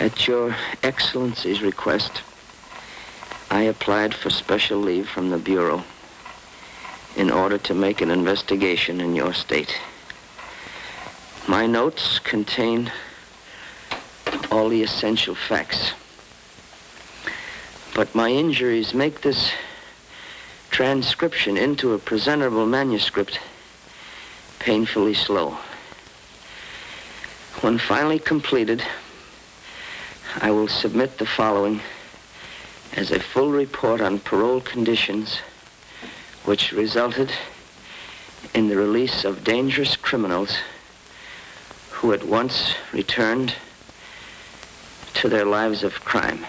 At Your Excellency's request, I applied for special leave from the Bureau in order to make an investigation in your state. My notes contain all the essential facts. But my injuries make this transcription into a presentable manuscript painfully slow. When finally completed, I will submit the following as a full report on parole conditions which resulted in the release of dangerous criminals who at once returned to their lives of crime.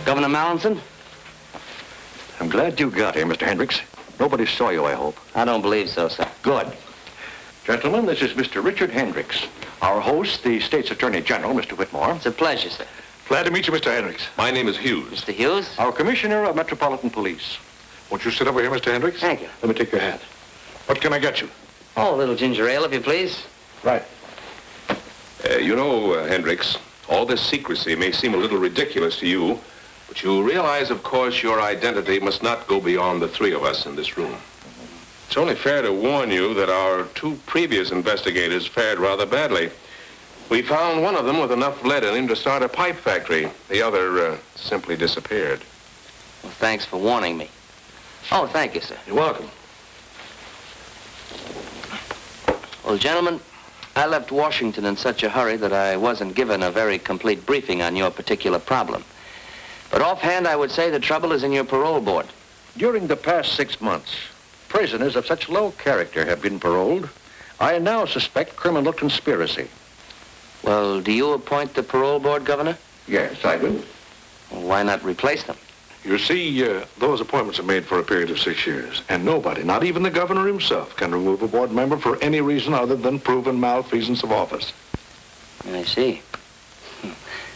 Governor Mallinson? I'm glad you got here, Mr. Hendricks. Nobody saw you, I hope. I don't believe so, sir. Good. Gentlemen, this is Mr. Richard Hendricks. Our host, the State's Attorney General, Mr. Whitmore. It's a pleasure, sir. Glad to meet you, Mr. Hendricks. My name is Hughes. Mr. Hughes? Our Commissioner of Metropolitan Police. Won't you sit over here, Mr. Hendricks? Thank you. Let me take your hand. What can I get you? Oh, a little ginger ale, if you please. Right. You know, Hendricks, all this secrecy may seem a little ridiculous to you, but you realize, of course, your identity must not go beyond the three of us in this room. It's only fair to warn you that our two previous investigators fared rather badly. We found one of them with enough lead in him to start a pipe factory. The other simply disappeared. Well, thanks for warning me. Oh, thank you, sir. You're welcome. Well, gentlemen, I left Washington in such a hurry that I wasn't given a very complete briefing on your particular problem. But offhand, I would say the trouble is in your parole board. During the past 6 months, prisoners of such low character have been paroled. I now suspect criminal conspiracy. Well, do you appoint the parole board, Governor? Yes, I do. Well, why not replace them? You see, those appointments are made for a period of 6 years, and nobody, not even the governor himself, can remove a board member for any reason other than proven malfeasance of office. I see.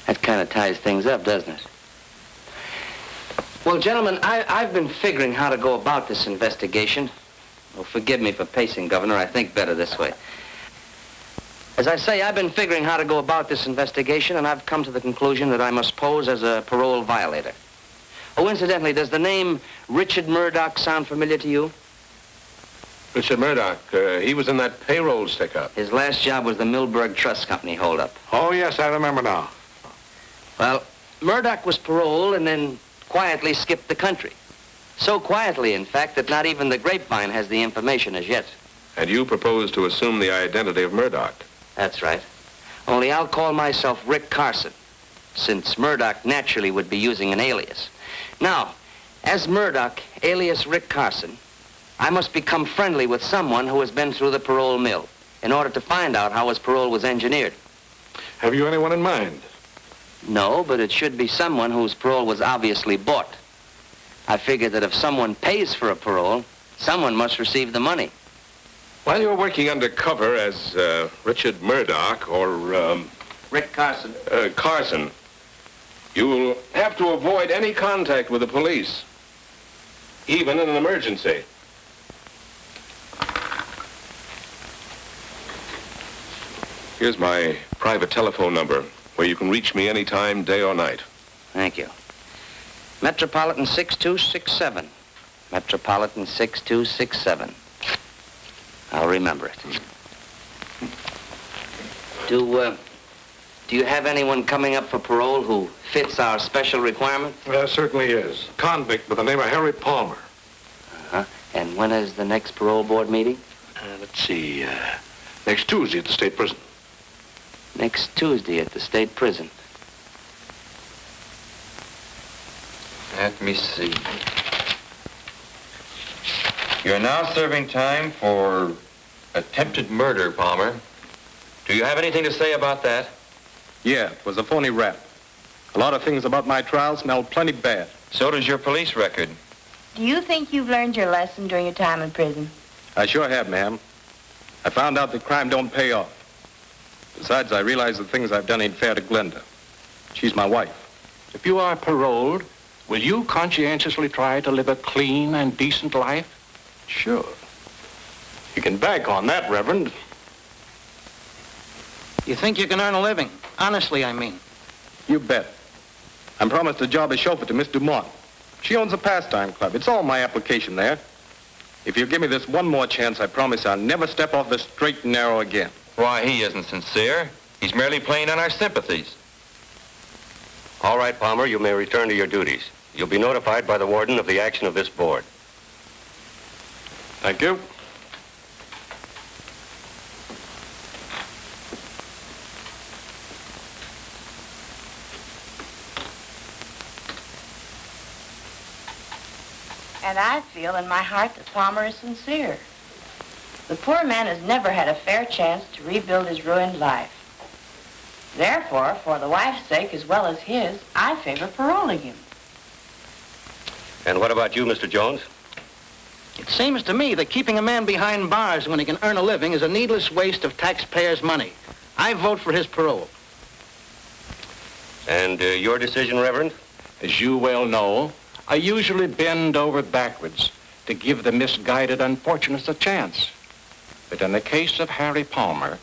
That kind of ties things up, doesn't it? Well, gentlemen, I've been figuring how to go about this investigation. Oh, forgive me for pacing, Governor. I think better this way. As I say, I've been figuring how to go about this investigation, and I've come to the conclusion that I must pose as a parole violator. Oh, incidentally, does the name Richard Murdoch sound familiar to you? Richard Murdoch, he was in that payroll stick-up. His last job was the Milberg Trust Company holdup. Oh, yes, I remember now. Well, Murdoch was paroled and then quietly skipped the country. So quietly, in fact, that not even the grapevine has the information as yet. And you propose to assume the identity of Murdoch? That's right. Only I'll call myself Rick Carson, since Murdoch naturally would be using an alias. Now, as Murdoch, alias Rick Carson, I must become friendly with someone who has been through the parole mill in order to find out how his parole was engineered. Have you anyone in mind? No, but it should be someone whose parole was obviously bought. I figure that if someone pays for a parole, someone must receive the money. While you're working undercover as Richard Murdoch or Rick Carson. Carson, you'll have to avoid any contact with the police, even in an emergency. Here's my private telephone number, where you can reach me anytime, day or night. Thank you. Metropolitan 6267. Metropolitan 6267. I'll remember it. Do you have anyone coming up for parole who fits our special requirement? There certainly is. Convict by the name of Harry Palmer. Uh-huh. And when is the next parole board meeting? Let's see. Next Tuesday at the state prison. Next Tuesday at the state prison. Let me see. You're now serving time for attempted murder, Palmer. Do you have anything to say about that? Yeah, it was a phony rap. A lot of things about my trial smelled plenty bad. So does your police record. Do you think you've learned your lesson during your time in prison? I sure have, ma'am. I found out that crime don't pay off. Besides, I realize the things I've done ain't fair to Glenda. She's my wife. If you are paroled, will you conscientiously try to live a clean and decent life? Sure. You can bank on that, Reverend. You think you can earn a living? Honestly, I mean. You bet. I'm promised a job as chauffeur to Miss Dumont. She owns a pastime club. It's all my application there. If you give me this one more chance, I promise I'll never step off the straight and narrow again. Why, he isn't sincere. He's merely playing on our sympathies. All right, Palmer, you may return to your duties. You'll be notified by the warden of the action of this board. Thank you. And I feel in my heart that Palmer is sincere. The poor man has never had a fair chance to rebuild his ruined life. Therefore, for the wife's sake as well as his, I favor paroling him. And what about you, Mr. Jones? It seems to me that keeping a man behind bars when he can earn a living is a needless waste of taxpayers' money. I vote for his parole. And your decision, Reverend? As you well know, I usually bend over backwards to give the misguided unfortunates a chance. But in the case of Harry Palmer,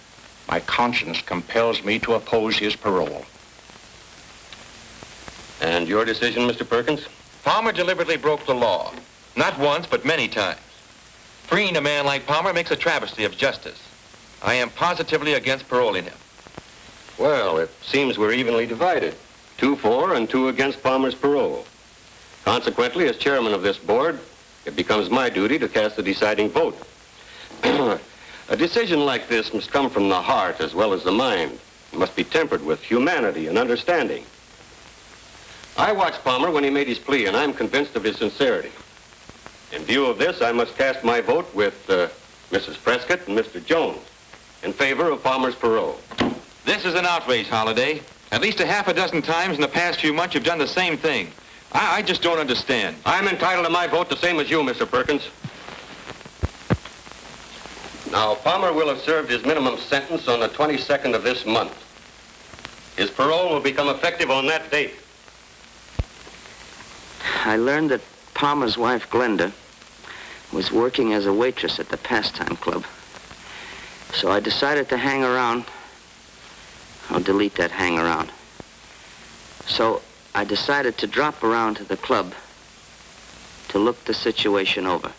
my conscience compels me to oppose his parole. And your decision, Mr. Perkins? Palmer deliberately broke the law. Not once, but many times. Freeing a man like Palmer makes a travesty of justice. I am positively against paroling him. Well, it seems we're evenly divided. 2 for and 2 against Palmer's parole. Consequently, as chairman of this board, it becomes my duty to cast the deciding vote. A decision like this must come from the heart as well as the mind. It must be tempered with humanity and understanding. I watched Palmer when he made his plea, and I'm convinced of his sincerity. In view of this, I must cast my vote with Mrs. Prescott and Mr. Jones in favor of Palmer's parole. This is an outrage, Holliday. At least a half a dozen times in the past few months you've done the same thing. I just don't understand. I'm entitled to my vote the same as you, Mr. Perkins. Now, Palmer will have served his minimum sentence on the 22nd of this month. His parole will become effective on that date. I learned that Palmer's wife, Glenda, was working as a waitress at the pastime club. So I decided to hang around. I'll delete that hang around. So I decided to drop around to the club to look the situation over.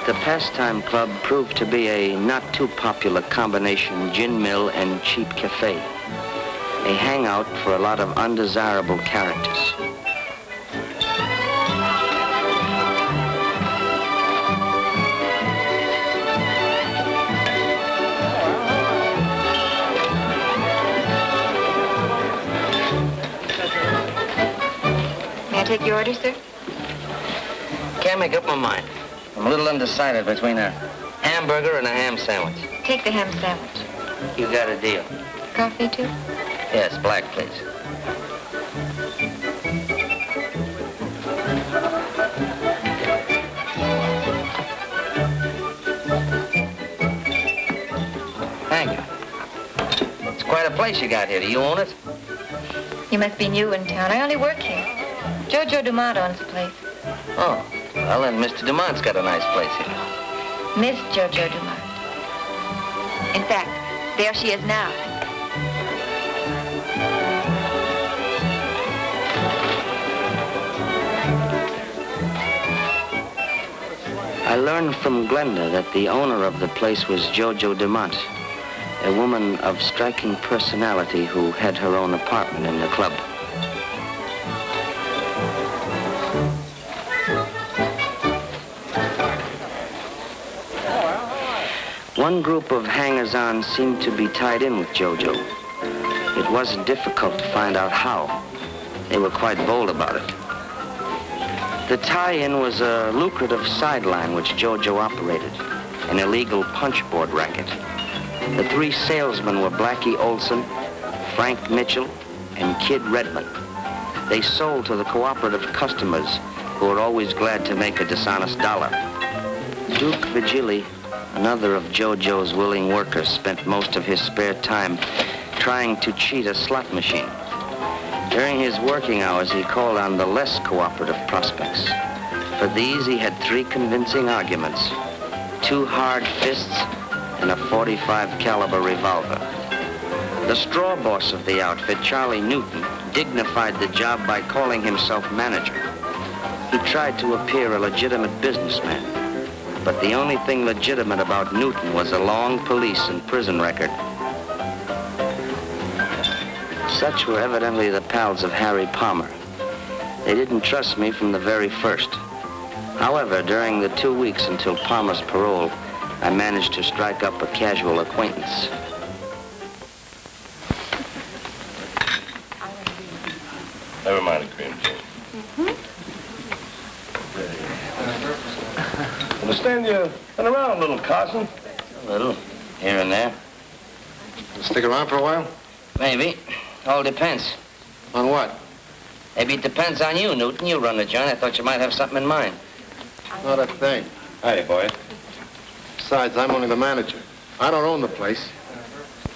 The Pastime Club proved to be a not too popular combination gin mill and cheap cafe. A hangout for a lot of undesirable characters. May I take your order, sir? Can't make up my mind. I'm a little undecided between a hamburger and a ham sandwich. Take the ham sandwich. You got a deal. Coffee, too? Yes, black, please. Thank you. It's quite a place you got here. Do you own it? You must be new in town. I only work here. Jojo Dumont owns the place. Oh, well, then Mr. Dumont's got a nice place here. Miss Jojo Dumont. In fact, there she is now. I learned from Glenda that the owner of the place was Jojo Dumont, a woman of striking personality who had her own apartment in the club. One group of hangers-on seemed to be tied in with Jojo. It wasn't difficult to find out how. They were quite bold about it. The tie-in was a lucrative sideline which Jojo operated, an illegal punchboard racket. The three salesmen were Blackie Olson, Frank Mitchell, and Kid Redmond. They sold to the cooperative customers who were always glad to make a dishonest dollar. Duke Vigili, another of Jojo's willing workers, spent most of his spare time trying to cheat a slot machine. During his working hours, he called on the less cooperative prospects. For these, he had 3 convincing arguments, 2 hard fists, and a .45 caliber revolver. The straw boss of the outfit, Charlie Newton, dignified the job by calling himself manager. He tried to appear a legitimate businessman, but the only thing legitimate about Newton was a long police and prison record. Such were evidently the pals of Harry Palmer. They didn't trust me from the very first. However, during the 2 weeks until Palmer's parole, I managed to strike up a casual acquaintance. Never mind the cream, Jane. Understand you've been around a little, Carson. A little, here and there. Stick around for a while? Maybe. All depends. On what? Maybe it depends on you, Newton. You run the joint. I thought you might have something in mind. Not a thing. Howdy, boy. Besides, I'm only the manager. I don't own the place.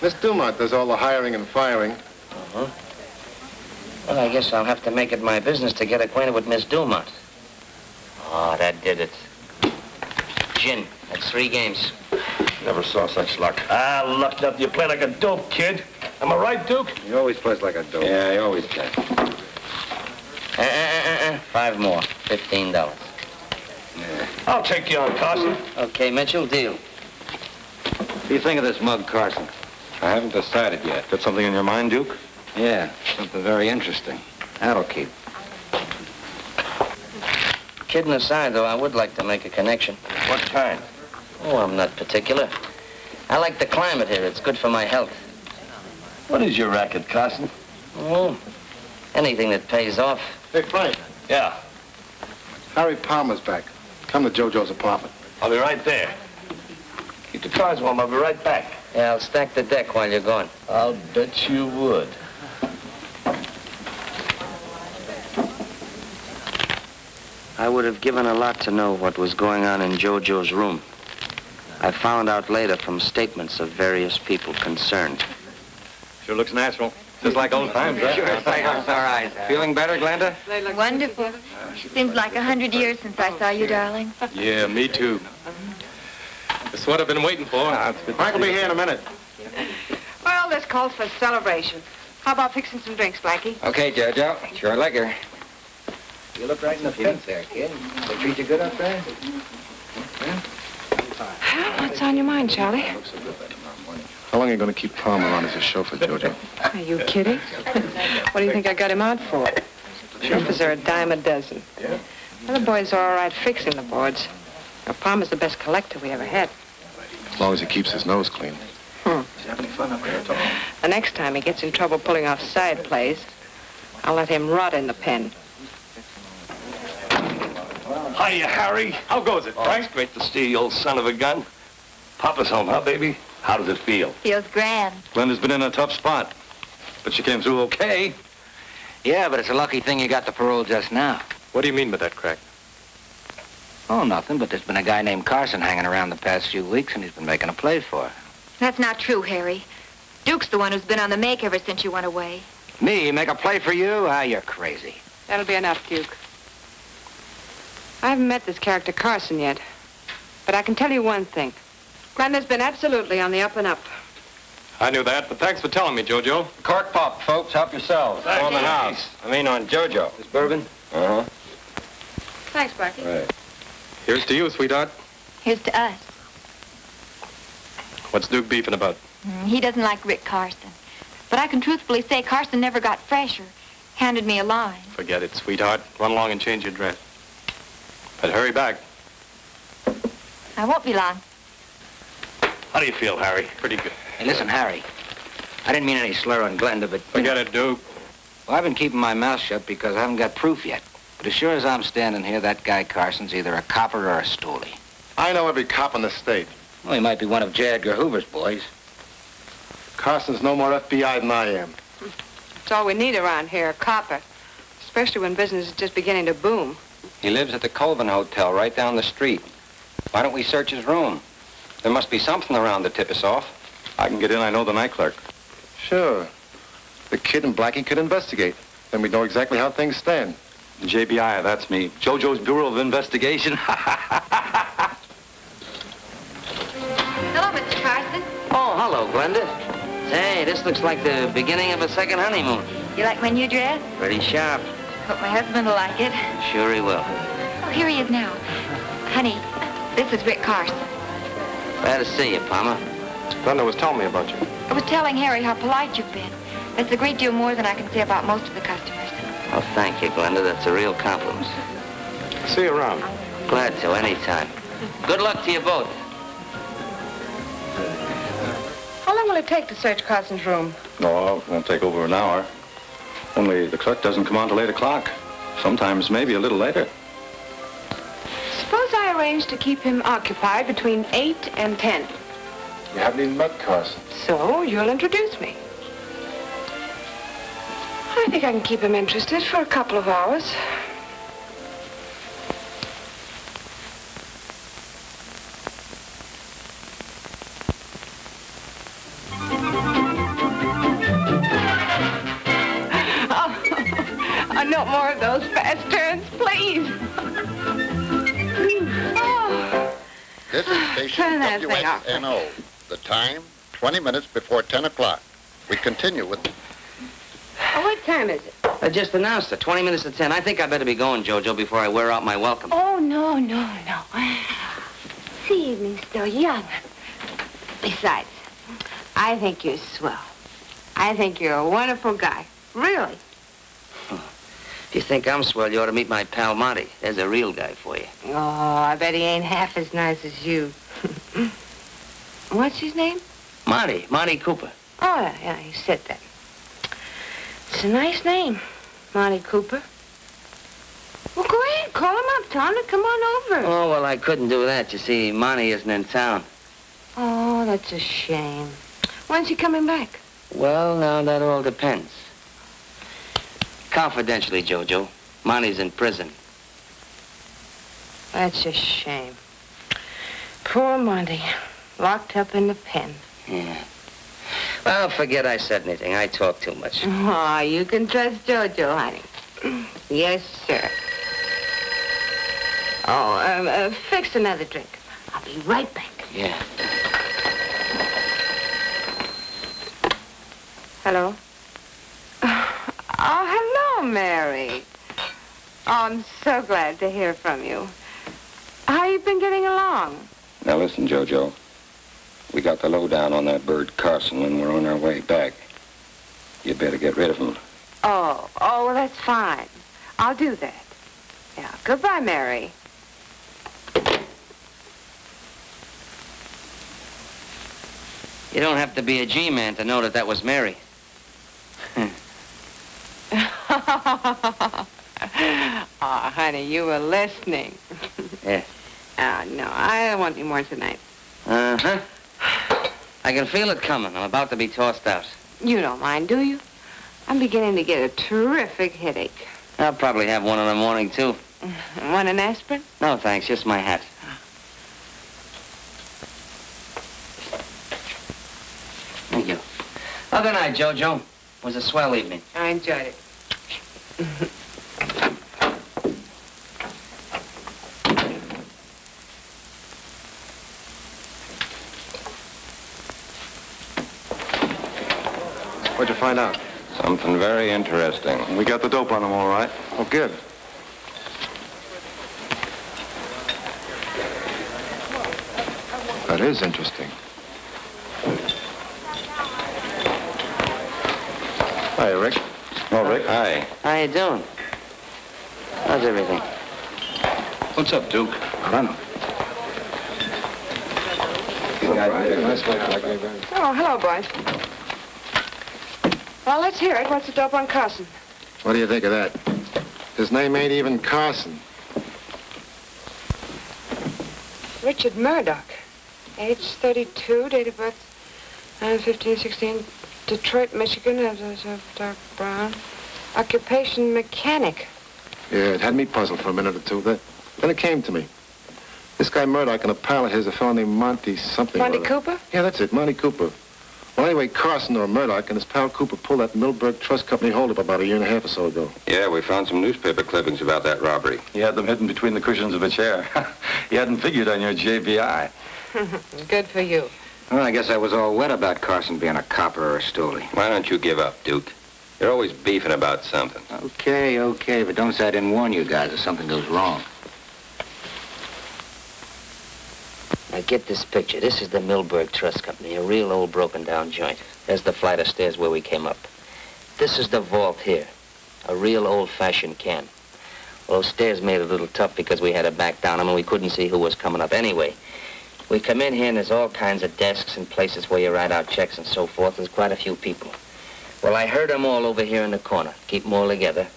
Miss Dumont does all the hiring and firing. Uh-huh. Well, I guess I'll have to make it my business to get acquainted with Miss Dumont. Oh, that did it. Gin. That's 3 games. Never saw such luck. Ah, lucked up. You play like a dope, kid. Am I right, Duke? He always plays like a dope. Yeah, he always can. 5 more. $15. Yeah. I'll take you on, Carson. Okay, Mitchell, deal. What do you think of this mug, Carson? I haven't decided yet. Got something in your mind, Duke? Yeah, something very interesting. That'll keep. Kidding aside, though, I would like to make a connection. What kind? Oh, I'm not particular. I like the climate here. It's good for my health. What is your racket, Carson? Oh, anything that pays off. Hey, Frank. Yeah, Harry Palmer's back. Come to Jojo's apartment. I'll be right there. Keep the cards warm. I'll be right back. Yeah, I'll stack the deck while you're gone. I'll bet you would. I would have given a lot to know what was going on in Jojo's room. I found out later from statements of various people concerned. Sure looks natural. Just like old times, right? Sure, it's like all right. Feeling better, Glenda? Wonderful. Seems like 100 years since I saw you, darling. Yeah, me too. That's what I've been waiting for. Frank will be here in a minute. Well, this calls for celebration. How about fixing some drinks, Blackie? Okay, Jojo. Sure liquor. You look right in the face there, kid. They treat you good up there? What's on your mind, Charlie? How long are you going to keep Palmer on as a chauffeur, Jojo? Are you kidding? What do you think I got him out for? Chauffeurs are a dime a dozen. Yeah? Other boys are all right fixing the boards. Now, Palmer's the best collector we ever had. As long as he keeps his nose clean. The next time he gets in trouble pulling off side plays, I'll let him rot in the pen. Hiya, Harry. How goes it, Frank? It's great to see you, old son of a gun. Papa's home, huh, baby? How does it feel? Feels grand. Glenda's been in a tough spot, but she came through okay. Yeah, but it's a lucky thing you got the parole just now. What do you mean by that, Crack? Oh, nothing, but there's been a guy named Carson hanging around the past few weeks, and he's been making a play for her. That's not true, Harry. Duke's the one who's been on the make ever since you went away. Me? Make a play for you? Ah, you're crazy. That'll be enough, Duke. I haven't met this character Carson yet, but I can tell you one thing. Glenda's been absolutely on the up and up. I knew that, but thanks for telling me, Jojo. Cork pop, folks. Help yourselves. Thanks. On the house. I mean on Jojo. This bourbon? Uh-huh. Thanks, Blackie. Right. Here's to you, sweetheart. Here's to us. What's Duke beefing about? He doesn't like Rick Carson. But I can truthfully say Carson never got fresh or handed me a line. Forget it, sweetheart. Run along and change your dress. But hurry back. I won't be long. How do you feel, Harry? Pretty good. Hey, listen, Harry. I didn't mean any slur on Glenda, but... Forget it, Duke. Well, I've been keeping my mouth shut because I haven't got proof yet. But as sure as I'm standing here, that guy Carson's either a copper or a stoolie. I know every cop in the state. Well, he might be one of J. Edgar Hoover's boys. Carson's no more FBI than I am. That's all we need around here, a copper. Especially when business is just beginning to boom. He lives at the Colvin Hotel right down the street. Why don't we search his room? There must be something around to tip us off. I can get in. I know the night clerk. Sure. The kid and Blackie could investigate. Then we'd know exactly how things stand. JBI, that's me. JoJo's Bureau of Investigation. Hello, Mr. Carson. Oh, hello, Glenda. Say, this looks like the beginning of a second honeymoon. You like my new dress? Pretty sharp. Hope my husband will like it. Sure he will. Oh, here he is now. Honey, this is Rick Carson. Glad to see you, Palmer. Glenda was telling me about you. I was telling Harry how polite you've been. That's a great deal more than I can say about most of the customers. Oh, thank you, Glenda. That's a real compliment. See you around. Glad to, anytime. Good luck to you both. How long will it take to search Carson's room? No, it won't take over an hour. Only the clerk doesn't come on till 8 o'clock. Sometimes maybe a little later. Suppose I arrange to keep him occupied between 8 and 10. You haven't even met Carson. So you'll introduce me. I think I can keep him interested for a couple of hours. Oh, no more of those fast turns, please. Oh. This is station Turn that thing off. WXNO. The time, 20 minutes before 10 o'clock. We continue with... Oh, what time is it? I just announced it, 20 minutes to 10. I think I better be going, Jojo, before I wear out my welcome. Oh, no. This evening's still young. Besides, I think you're swell. I think you're a wonderful guy. Really. If you think I'm swell, you ought to meet my pal Monty. There's a real guy for you. Oh, I bet he ain't half as nice as you. What's his name? Monty Cooper. Oh, yeah, you said that. It's a nice name, Monty Cooper. Well, go ahead, call him up. Tell him to come on over. Oh, well, I couldn't do that. You see, Monty isn't in town. Oh, that's a shame. When's he coming back? Well, now, that all depends. Confidentially, Jojo, Monty's in prison. That's a shame. Poor Monty, locked up in the pen. Yeah. Well, forget I said anything. I talk too much. Oh, you can trust Jojo, honey. Yes, sir. Oh, fix another drink. I'll be right back. Yeah. Hello? Oh, hello, Mary. Oh, I'm so glad to hear from you. How you been getting along? Now listen, Jojo. We got the lowdown on that bird Carson when we're on our way back. You'd better get rid of him. Oh, well, that's fine. I'll do that. Yeah, goodbye, Mary. You don't have to be a G-man to know that that was Mary. Oh, honey, you were listening. Yeah. Oh, no, I don't want any more tonight. Uh-huh. I can feel it coming. I'm about to be tossed out. You don't mind, do you? I'm beginning to get a terrific headache. I'll probably have one in the morning, too. Want an aspirin? No, thanks. Just my hat. Thank you. Oh, good night, Jojo. It was a swell evening. I enjoyed it. What'd you find out? Something very interesting. We got the dope on them all right. Oh, good. That is interesting. Hi, Rick. Oh, Rick. Hi. How you doing? How's everything? What's up, Duke? I don't know. Oh, hello, boys. Well, let's hear it. What's the dope on Carson? What do you think of that? His name ain't even Carson. Richard Murdoch. Age 32, date of birth 9/15/16, Detroit, Michigan, has a dark brown. Occupation mechanic. Yeah, it had me puzzled for a minute or two. Then it came to me. This guy Murdoch and a pal of his, a fellow named Monty something. Monty Cooper? Yeah, that's it, Monty Cooper. Well, anyway, Carson or Murdoch and his pal Cooper pulled that Milberg Trust Company holdup about a year and a half or so ago. Yeah, we found some newspaper clippings about that robbery. He had them hidden between the cushions of a chair. He hadn't figured on your JBI. Good for you. Well, I guess I was all wet about Carson being a copper or a stoolie. Why don't you give up, Duke? You're always beefing about something. Okay, but don't say I didn't warn you guys if something goes wrong. Now get this picture. This is the Milberg Trust Company, a real old broken down joint. There's the flight of stairs where we came up. This is the vault here, a real old-fashioned can. Well, those stairs made it a little tough because we had to back down them and we couldn't see who was coming up. Anyway, we come in here and there's all kinds of desks and places where you write out checks and so forth. There's quite a few people. Well, I heard them all over here in the corner. Keep them all together.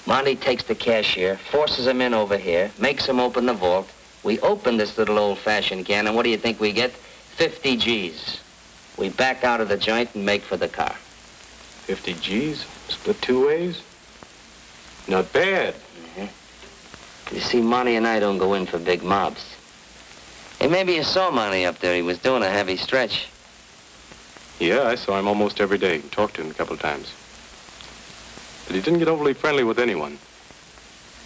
Monty takes the cashier, forces them in over here, makes them open the vault. We open this little old-fashioned can, and what do you think we get? 50 G's. We back out of the joint and make for the car. 50 G's? Split two ways? Not bad. You see, Monty and I don't go in for big mobs. Hey, maybe you saw Monty up there. He was doing a heavy stretch. Yeah, I saw him almost every day. Talked to him a couple of times. But he didn't get overly friendly with anyone.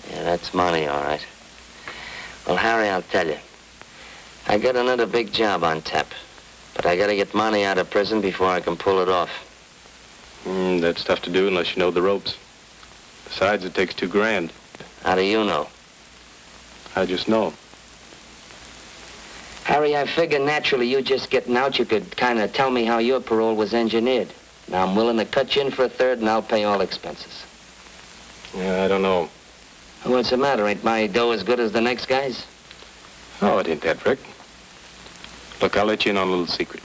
Yeah, that's Monty, all right. Well, Harry, I'll tell you. I got another big job on tap. But I gotta get Monty out of prison before I can pull it off. That's tough to do unless you know the ropes. Besides, it takes $2 grand. How do you know? I just know. Harry, I figure naturally you just getting out, you could kind of tell me how your parole was engineered. Now, I'm willing to cut you in for a third, and I'll pay all expenses. Yeah, I don't know. What's the matter? Ain't my dough as good as the next guy's? Oh, it ain't that, Rick. Look, I'll let you in on a little secret.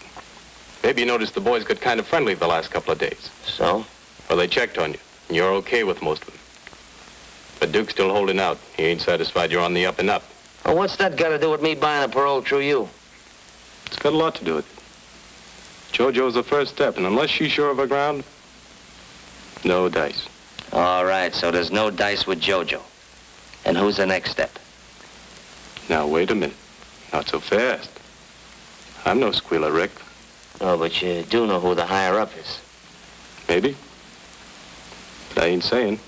Maybe you noticed the boys got kind of friendly the last couple of days. So? Well, they checked on you, and you're okay with most of them. But Duke's still holding out. He ain't satisfied you're on the up and up. Well, what's that got to do with me buying a parole through you? It's got a lot to do with it. JoJo's the first step, and unless she's sure of her ground, no dice. All right, so there's no dice with JoJo. And who's the next step? Now, wait a minute. Not so fast. I'm no squealer, Rick. Oh, but you do know who the higher-up is. Maybe. But I ain't saying.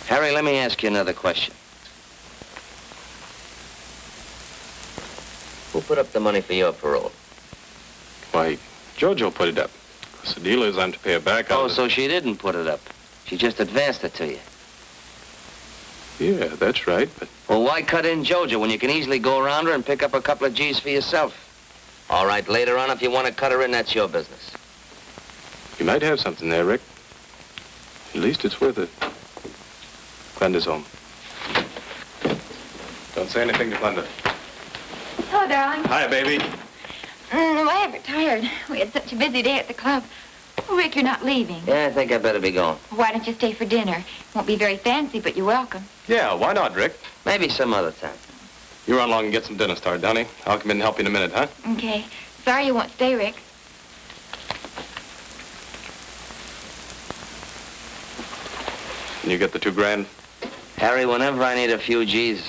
Harry, let me ask you another question. Who put up the money for your parole? Why, JoJo put it up. Because the deal is I'm to pay her back. Oh, so she didn't put it up. She just advanced it to you. Yeah, that's right, but... Well, why cut in JoJo when you can easily go around her and pick up a couple of G's for yourself? All right, later on, if you want to cut her in, that's your business. You might have something there, Rick. At least it's worth it. Glenda's home. Don't say anything to Glenda. Hello, darling. Hi, baby. Why ever tired? We had such a busy day at the club. Oh, Rick, you're not leaving. Yeah, I think I better be going. Why don't you stay for dinner? Won't be very fancy, but you're welcome. Yeah, why not, Rick? Maybe some other time. You run along and get some dinner started, Donnie. I'll come in and help you in a minute, huh? Okay. Sorry you won't stay, Rick. Can you get the $2,000? Harry, whenever I need a few G's,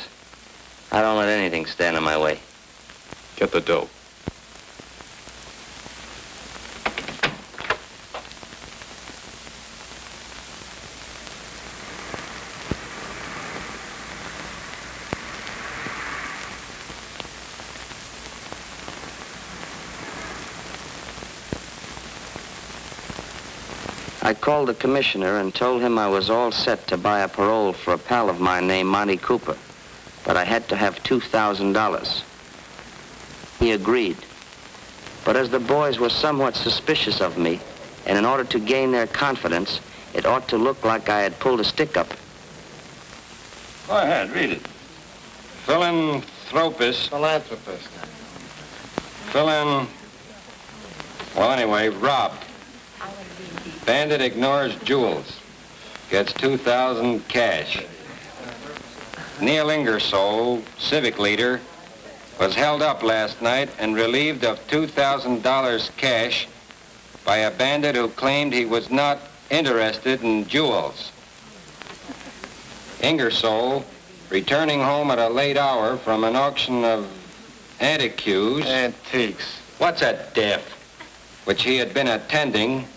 I don't let anything stand in my way. Get the dough. I called the commissioner and told him I was all set to buy a parole for a pal of mine named Monty Cooper, but I had to have $2,000. He agreed. But as the boys were somewhat suspicious of me, and in order to gain their confidence, it ought to look like I had pulled a stick-up. Go ahead, read it. Philanthropist. Philanthropist. Well, anyway, robbed. Bandit ignores jewels. Gets $2,000 cash. Neil Ingersoll, civic leader, was held up last night and relieved of $2,000 cash by a bandit who claimed he was not interested in jewels. Ingersoll, returning home at a late hour from an auction of Antiques. What's a diff? Which he had been attending,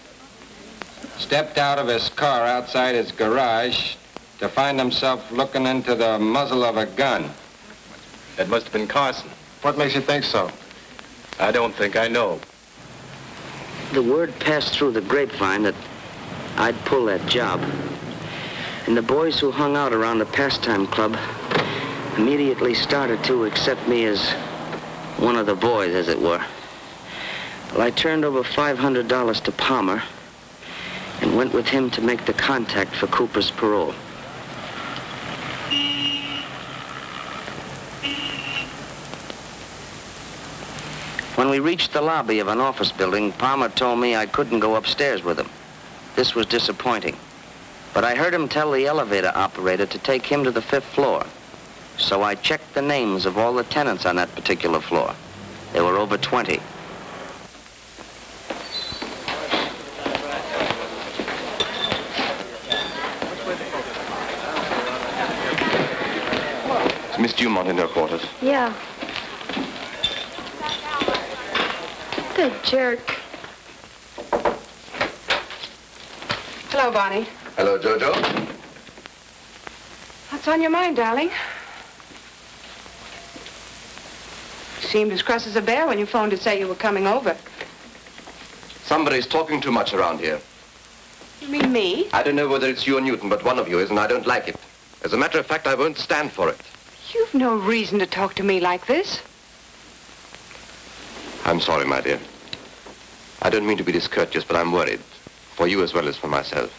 stepped out of his car outside his garage to find himself looking into the muzzle of a gun. That must have been Carson. What makes you think so? I don't think I know. The word passed through the grapevine that I'd pull that job. And the boys who hung out around the pastime club immediately started to accept me as one of the boys, as it were. Well, I turned over $500 to Palmer and went with him to make the contact for Cooper's parole. When we reached the lobby of an office building, Palmer told me I couldn't go upstairs with him. This was disappointing. But I heard him tell the elevator operator to take him to the 5th floor. So I checked the names of all the tenants on that particular floor. There were over 20. Is Miss Dumont in her quarters? Yeah. The jerk. Hello, Bonnie. Hello, Jojo. What's on your mind, darling? You seemed as cross as a bear when you phoned to say you were coming over. Somebody's talking too much around here. You mean me? I don't know whether it's you or Newton, but one of you is, and I don't like it. As a matter of fact, I won't stand for it. You've no reason to talk to me like this. I'm sorry, my dear. I don't mean to be discourteous, but I'm worried. For you as well as for myself.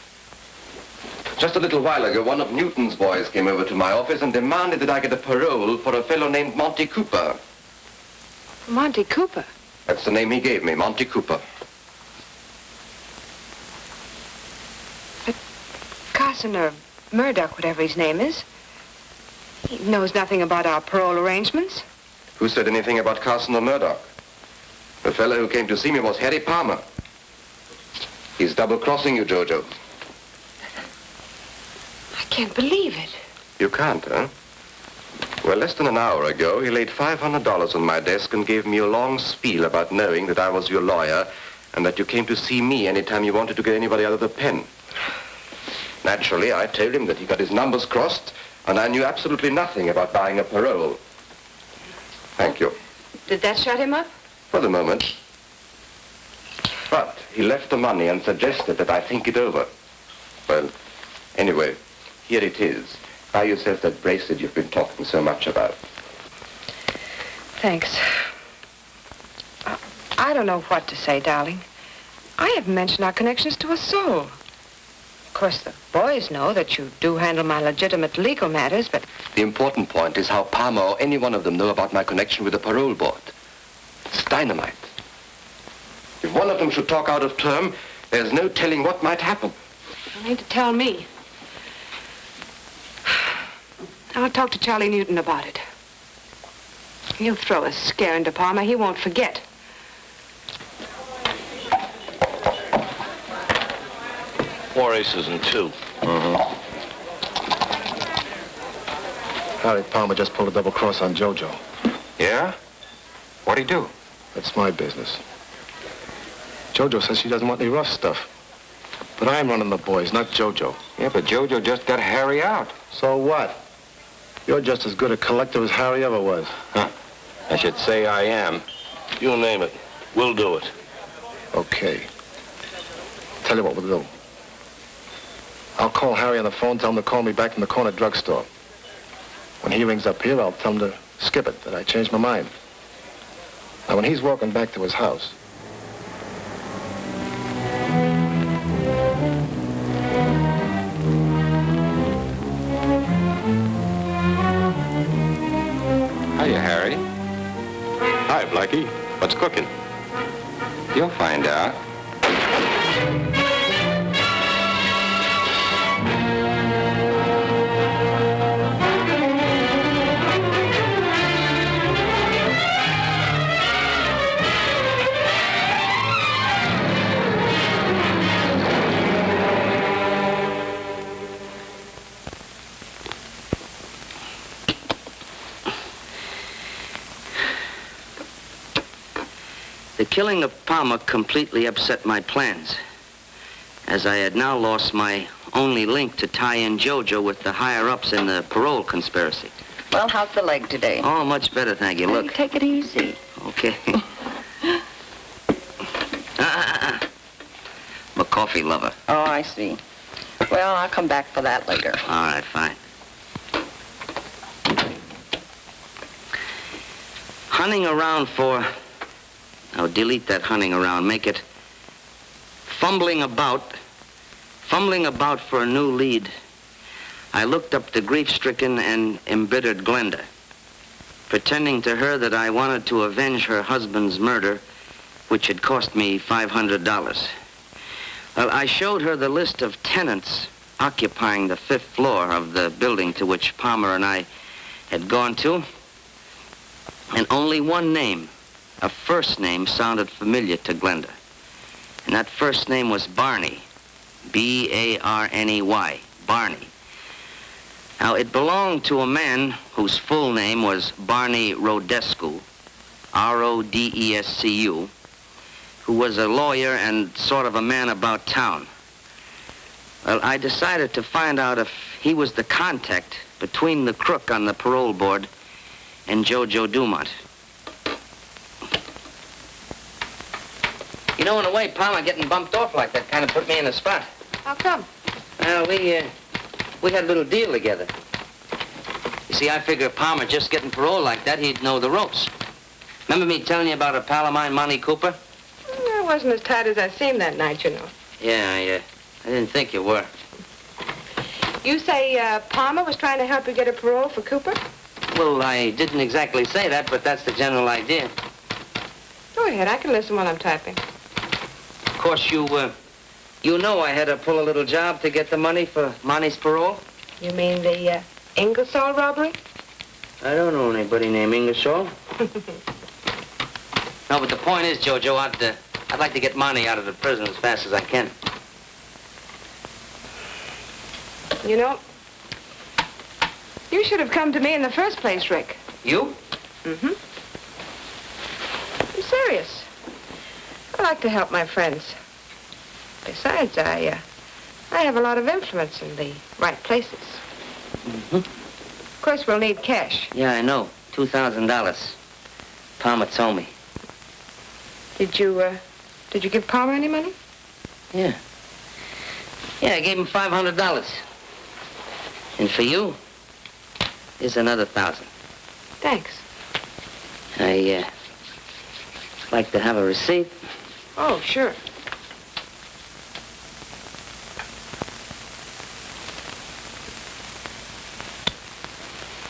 Just a little while ago, one of Newton's boys came over to my office and demanded that I get a parole for a fellow named Monty Cooper. Monty Cooper? That's the name he gave me, Monty Cooper. But Carson or Murdoch, whatever his name is, he knows nothing about our parole arrangements. Who said anything about Carson or Murdoch? The fellow who came to see me was Harry Palmer. He's double-crossing you, Jojo. I can't believe it. You can't, huh? Well, less than an hour ago, he laid $500 on my desk and gave me a long spiel about knowing that I was your lawyer and that you came to see me anytime you wanted to get anybody out of the pen. Naturally, I told him that he got his numbers crossed and I knew absolutely nothing about buying a parole. Thank you. Did that shut him up? For the moment. But he left the money and suggested that I think it over. Well, anyway, here it is. Buy yourself that bracelet you've been talking so much about. Thanks. I don't know what to say, darling. I haven't mentioned our connections to a soul. Of course, the boys know that you do handle my legitimate legal matters, but... The important point is how Palmer or any one of them know about my connection with the parole board. It's dynamite. If one of them should talk out of term, there's no telling what might happen. You don't need to tell me. I'll talk to Charlie Newton about it. He'll throw a scare into Palmer. He won't forget. Four aces and two. Harry Palmer just pulled a double cross on JoJo. Yeah? What'd he do? That's my business. JoJo says she doesn't want any rough stuff. But I'm running the boys, not JoJo. Yeah, but JoJo just got Harry out. So what? You're just as good a collector as Harry ever was. Huh. I should say I am. You name it. We'll do it. Okay. Tell you what we'll do. I'll call Harry on the phone, tell him to call me back from the corner drugstore. When he rings up here, I'll tell him to skip it, that I changed my mind. Now, when he's walking back to his house, Hiya, Harry. Hi, Blackie. What's cooking? You'll find out. The killing of Palmer completely upset my plans, as I had now lost my only link to tie in JoJo with the higher-ups in the parole conspiracy. Well, how's the leg today? Oh, much better, thank you. Look. Take it easy. Okay. I'm a coffee lover. Oh, I see. Well, I'll come back for that later. All right, fine. Hunting around for... Now, delete that hunting around. Make it fumbling about for a new lead. I looked up the grief-stricken and embittered Glenda, pretending to her that I wanted to avenge her husband's murder, which had cost me $500. Well, I showed her the list of tenants occupying the 5th floor of the building to which Palmer and I had gone to, and only one name, a first name, sounded familiar to Glenda. And that first name was Barney. B-A-R-N-E-Y. Barney. Now, it belonged to a man whose full name was Barney Rodescu, R-O-D-E-S-C-U, who was a lawyer and sort of a man about town. Well, I decided to find out if he was the contact between the crook on the parole board and JoJo Dumont. You know, in a way, Palmer getting bumped off like that kind of put me in a spot. How come? Well, we had a little deal together. You see, I figure Palmer just getting parole like that, he'd know the ropes. Remember me telling you about a pal of mine, Monty Cooper? I wasn't as tight as I seemed that night, you know. Yeah, I didn't think you were. You say Palmer was trying to help you get a parole for Cooper? Well, I didn't exactly say that, but that's the general idea. Go ahead, I can listen while I'm typing. Of course, you know I had to pull a little job to get the money for Monty's parole. You mean the Ingersoll robbery? I don't know anybody named Ingersoll. No, but the point is, JoJo, I'd like to get Monty out of the prison as fast as I can. You know, you should have come to me in the first place, Rick. You? Mm-hmm. I'm serious. I like to help my friends. Besides, I have a lot of influence in the right places. Mm-hmm. Of course, we'll need cash. Yeah, I know. $2,000. Palmer told me. Did you give Palmer any money? Yeah. Yeah, I gave him $500. And for you, here's another 1,000. Thanks. I like to have a receipt. Oh, sure.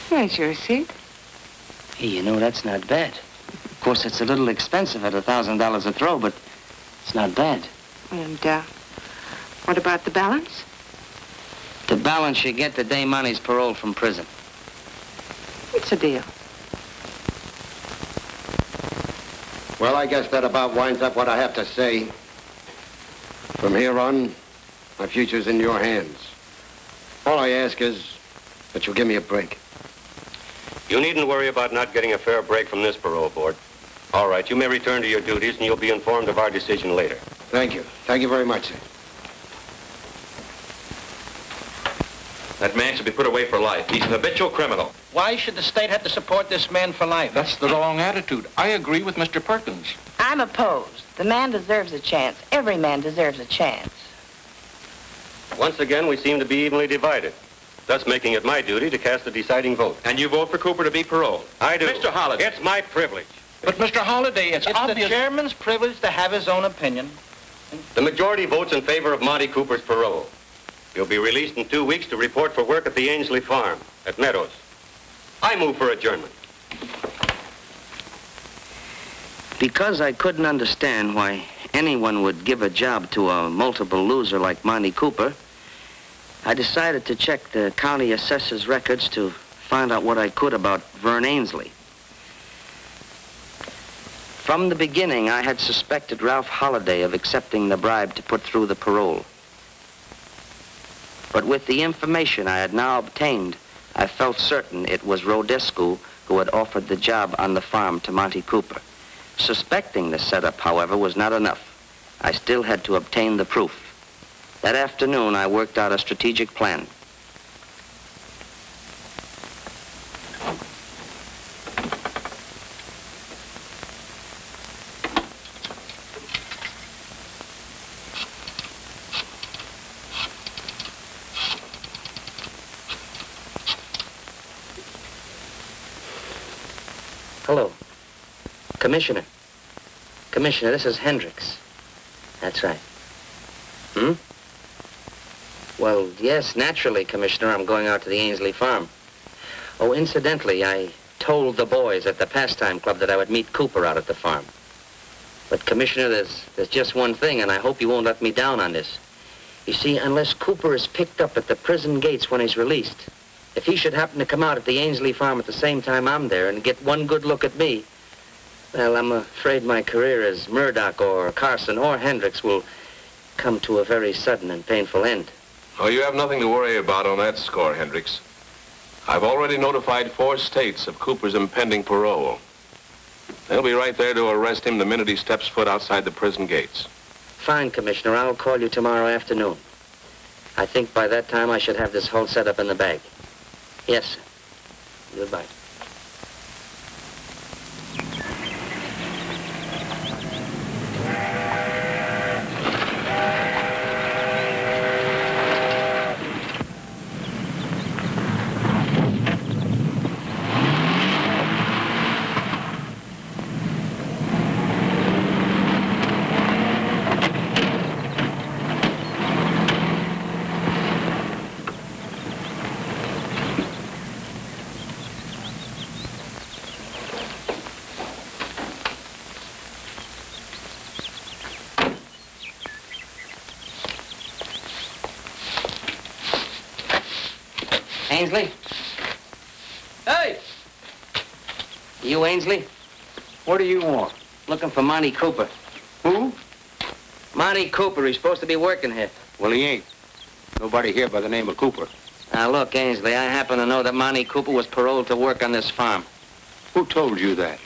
There's your receipt. Hey, you know, that's not bad. Of course, it's a little expensive at $1,000 a throw, but it's not bad. And, what about the balance? The balance you get the day Monty's paroled from prison. It's a deal. Well, I guess that about winds up what I have to say. From here on, my future's in your hands. All I ask is that you give me a break. You needn't worry about not getting a fair break from this parole board. All right, you may return to your duties, and you'll be informed of our decision later. Thank you. Thank you very much, sir. That man should be put away for life. He's an habitual criminal. Why should the state have to support this man for life? That's the wrong attitude. I agree with Mr. Perkins. I'm opposed. The man deserves a chance. Every man deserves a chance. Once again, we seem to be evenly divided, thus making it my duty to cast the deciding vote. And you vote for Cooper to be paroled? I do. Mr. Holliday. It's my privilege. But, Mr. Holliday, it's obvious... the chairman's privilege to have his own opinion. The majority votes in favor of Monty Cooper's parole. He'll be released in 2 weeks to report for work at the Ainsley farm at Meadows. I move for adjournment. Because I couldn't understand why anyone would give a job to a multiple loser like Monty Cooper, I decided to check the county assessor's records to find out what I could about Vern Ainsley. From the beginning, I had suspected Ralph Holliday of accepting the bribe to put through the parole. But with the information I had now obtained, I felt certain it was Rodescu who had offered the job on the farm to Monty Cooper. Suspecting the setup, however, was not enough. I still had to obtain the proof. That afternoon, I worked out a strategic plan. Hello. Commissioner. Commissioner, this is Hendricks. That's right. Hmm? Well, yes, naturally, Commissioner, I'm going out to the Ainsley farm. Oh, incidentally, I told the boys at the pastime club that I would meet Cooper out at the farm. But, Commissioner, there's just one thing, and I hope you won't let me down on this. You see, unless Cooper is picked up at the prison gates when he's released, if he should happen to come out at the Ainsley farm at the same time I'm there and get one good look at me, well, I'm afraid my career as Murdoch or Carson or Hendricks will come to a very sudden and painful end. Oh, you have nothing to worry about on that score, Hendricks. I've already notified 4 states of Cooper's impending parole. They'll be right there to arrest him the minute he steps foot outside the prison gates. Fine, Commissioner. I'll call you tomorrow afternoon. I think by that time I should have this whole setup in the bag. Yes, sir. Goodbye. Ainsley? Hey! You Ainsley? What do you want? Looking for Monty Cooper. Who? Monty Cooper. He's supposed to be working here. Well, he ain't. Nobody here by the name of Cooper. Now, look, Ainsley, I happen to know that Monty Cooper was paroled to work on this farm. Who told you that?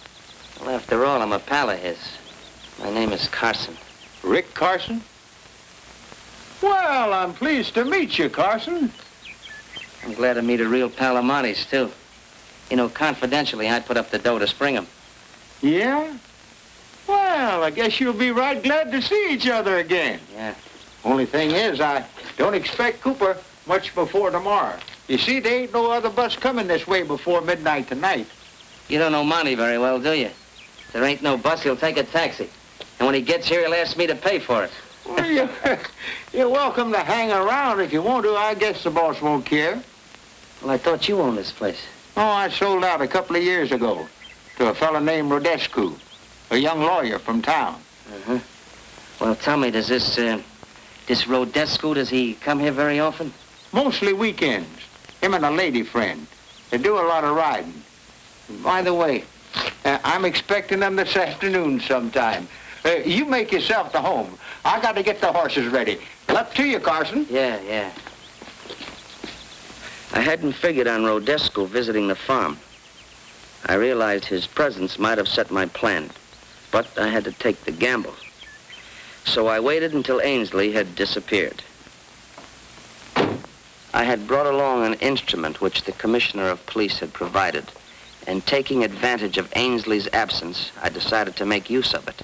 Well, after all, I'm a pal of his. My name is Carson. Rick Carson? Well, I'm pleased to meet you, Carson. I'm glad to meet a real pal of Monty's, too. You know, confidentially, I put up the dough to spring him. Yeah? Well, I guess you'll be right glad to see each other again. Yeah. Only thing is, I don't expect Cooper much before tomorrow. You see, there ain't no other bus coming this way before midnight tonight. You don't know Monty very well, do you? If there ain't no bus, he'll take a taxi. And when he gets here, he'll ask me to pay for it. Well, you're welcome to hang around if you want to. I guess the boss won't care. Well, I thought you owned this place. Oh, I sold out a couple of years ago to a fellow named Rodescu, a young lawyer from town. Uh-huh. Well, tell me, does this Rodescu, does he come here very often? Mostly weekends. Him and a lady friend. They do a lot of riding. And by the way, I'm expecting them this afternoon sometime. You make yourself to home. I got to get the horses ready. Up to you, Carson. Yeah. I hadn't figured on Rodescu visiting the farm. I realized his presence might have set my plan, but I had to take the gamble. So I waited until Ainsley had disappeared. I had brought along an instrument which the commissioner of police had provided, and taking advantage of Ainsley's absence, I decided to make use of it.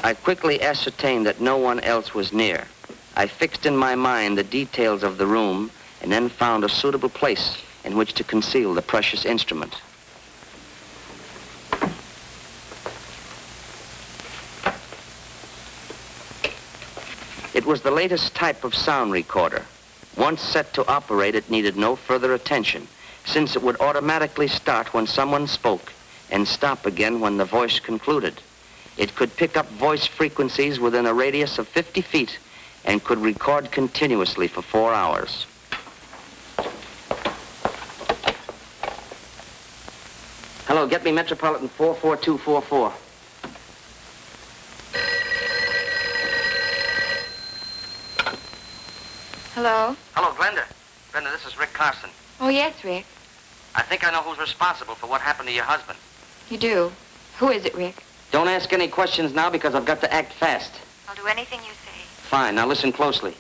I quickly ascertained that no one else was near. I fixed in my mind the details of the room and then found a suitable place in which to conceal the precious instrument. It was the latest type of sound recorder. Once set to operate, it needed no further attention, since it would automatically start when someone spoke and stop again when the voice concluded. It could pick up voice frequencies within a radius of 50 feet and could record continuously for 4 hours. Hello, get me Metropolitan 44244. Hello? Hello, Glenda. Glenda, this is Rick Carson. Oh, yes, Rick. I think I know who's responsible for what happened to your husband. You do? Who is it, Rick? Don't ask any questions now because I've got to act fast. I'll do anything you say. Fine, now listen closely.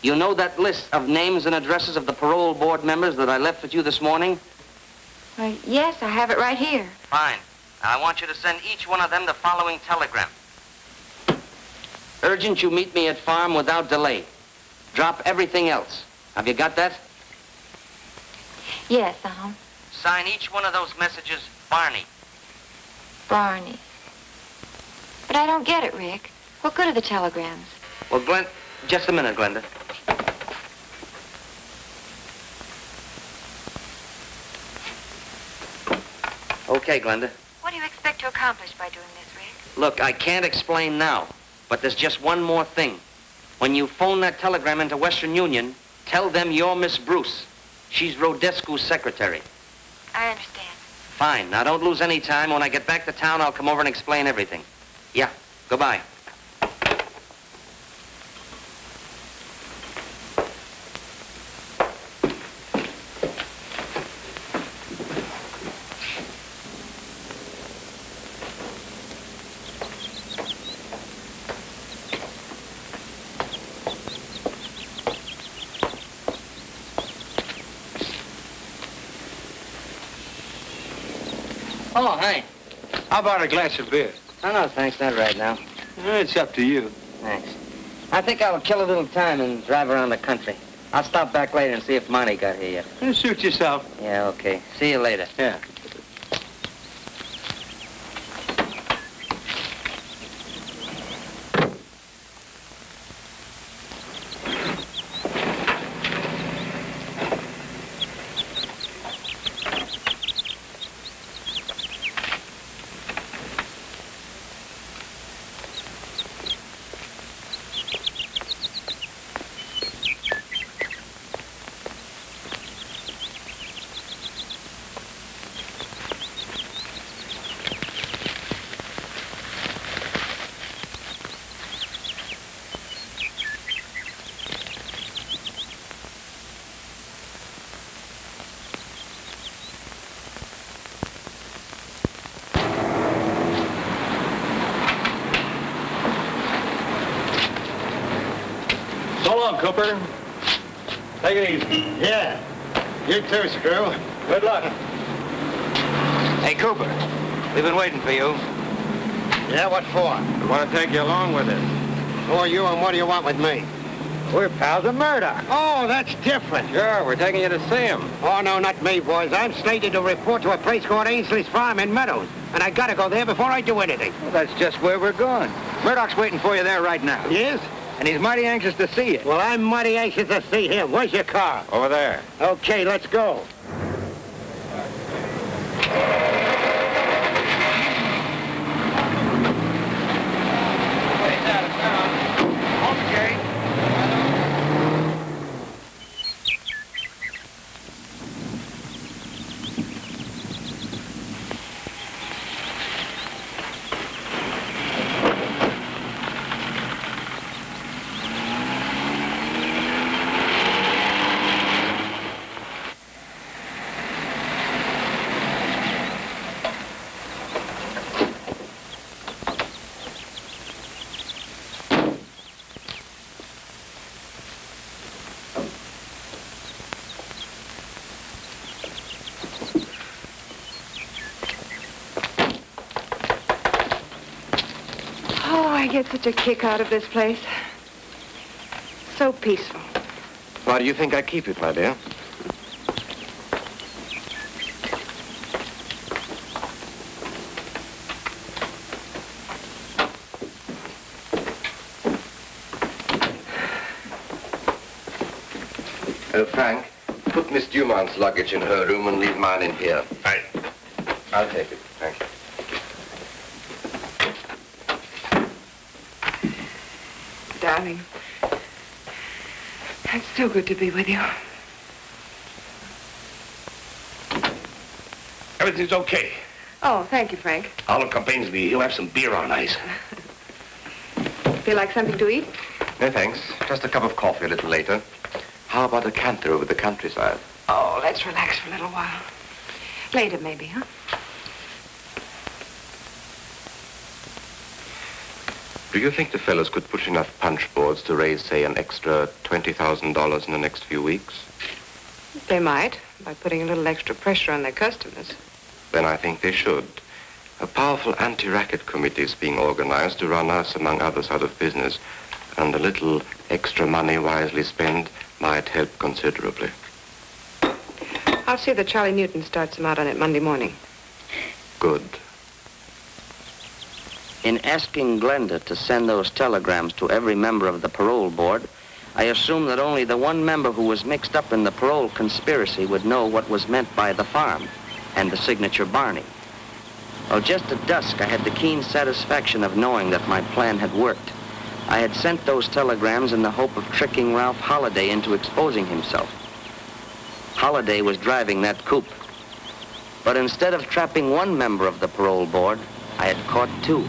You know that list of names and addresses of the parole board members that I left with you this morning? Yes, I have it right here. Fine. Now I want you to send each one of them the following telegram. Urgent you meet me at farm without delay. Drop everything else. Have you got that? Yes, Sign each one of those messages Barney. Barney. But I don't get it, Rick. What good are the telegrams? Well, Glenn, just a minute, Glenda. Okay, Glenda. What do you expect to accomplish by doing this, Rick? Look, I can't explain now, but there's just one more thing. When you phone that telegram into Western Union, tell them you're Miss Bruce. She's Rodescu's secretary. I understand. Fine. Now, don't lose any time. When I get back to town, I'll come over and explain everything. Yeah. Goodbye. Oh, hi. How about a glass of beer? Oh, no, thanks. Not right now. It's up to you. Thanks. I think I'll kill a little time and drive around the country. I'll stop back later and see if Monty got here yet. Suit yourself. Yeah, okay. See you later. Yeah. So long, Cooper. Take it easy. Yeah. You too, Screw. Good luck. Hey, Cooper. We've been waiting for you. Yeah, what for? We want to take you along with us. Who are you and what do you want with me? We're pals of Murdoch. Oh, that's different. Sure, we're taking you to see him. Oh, no, not me, boys. I'm slated to report to a place called Ainsley's Farm in Meadows. And I gotta go there before I do anything. Well, that's just where we're going. Murdoch's waiting for you there right now. He is? And he's mighty anxious to see you. Well, I'm mighty anxious to see him. Where's your car? Over there. Okay, let's go. I get such a kick out of this place. So peaceful. Why do you think I keep it, my dear? Oh, Frank, put Miss Dumont's luggage in her room and leave mine in here. Right. I'll take it. Thank you. Darling, it's so good to be with you. Everything's okay. Oh, thank you, Frank. Olive complains to me. He'll have some beer on ice. Feel like something to eat? No, thanks. Just a cup of coffee a little later. How about a canter over the countryside? Oh, let's relax for a little while. Later, maybe, huh? Do you think the fellows could push enough punch boards to raise, say, an extra $20,000 in the next few weeks? They might, by putting a little extra pressure on their customers. Then I think they should. A powerful anti-racket committee is being organized to run us, among others, out of business. And a little extra money wisely spent might help considerably. I'll see that Charlie Newton starts them out on it Monday morning. Good. In asking Glenda to send those telegrams to every member of the parole board, I assumed that only the one member who was mixed up in the parole conspiracy would know what was meant by the farm and the signature Barney. Well, just at dusk, I had the keen satisfaction of knowing that my plan had worked. I had sent those telegrams in the hope of tricking Ralph Holliday into exposing himself. Holliday was driving that coupe. But instead of trapping one member of the parole board, I had caught two.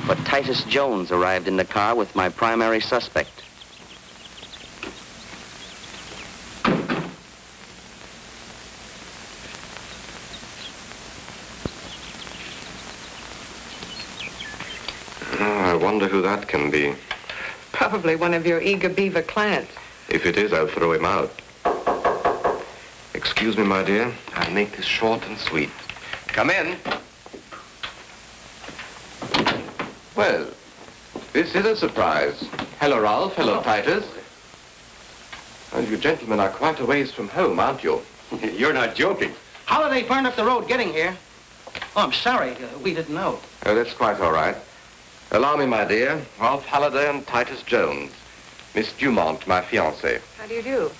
But Titus Jones arrived in the car with my primary suspect. I wonder who that can be. Probably one of your eager beaver clients. If it is, I'll throw him out. Excuse me, my dear. I'll make this short and sweet. Come in. Well, this is a surprise. Hello, Ralph. Hello, Titus. And you gentlemen are quite a ways from home, aren't you? You're not joking. Holiday burned up the road getting here. Oh, I'm sorry. We didn't know. Oh, that's quite all right. Allow me, my dear. Ralph Holliday and Titus Jones. Miss Dumont, my fiancée. How do you do?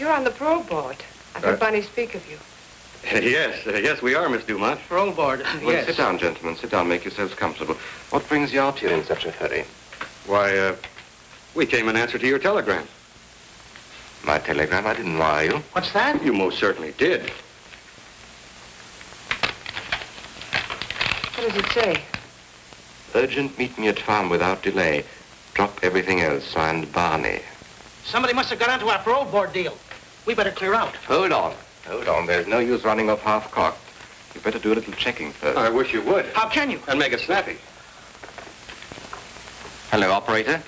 You're on the parole board. I heard Barney speak of you. Yes, we are, Miss Dumont. Parole board, Well, yes. sit down, gentlemen. Sit down. Make yourselves comfortable. What brings you out here in such a hurry? Why, we came in answer to your telegram. My telegram? I didn't wire you. What's that? You most certainly did. What does it say? Urgent, meet me at farm without delay. Drop everything else. Signed, Barney. Somebody must have got onto our parole board deal. We better clear out. Hold on. Hold on. There's no use running off half-cocked. You better do a little checking first. I wish you would. How can you? And make it snappy. Hello, operator.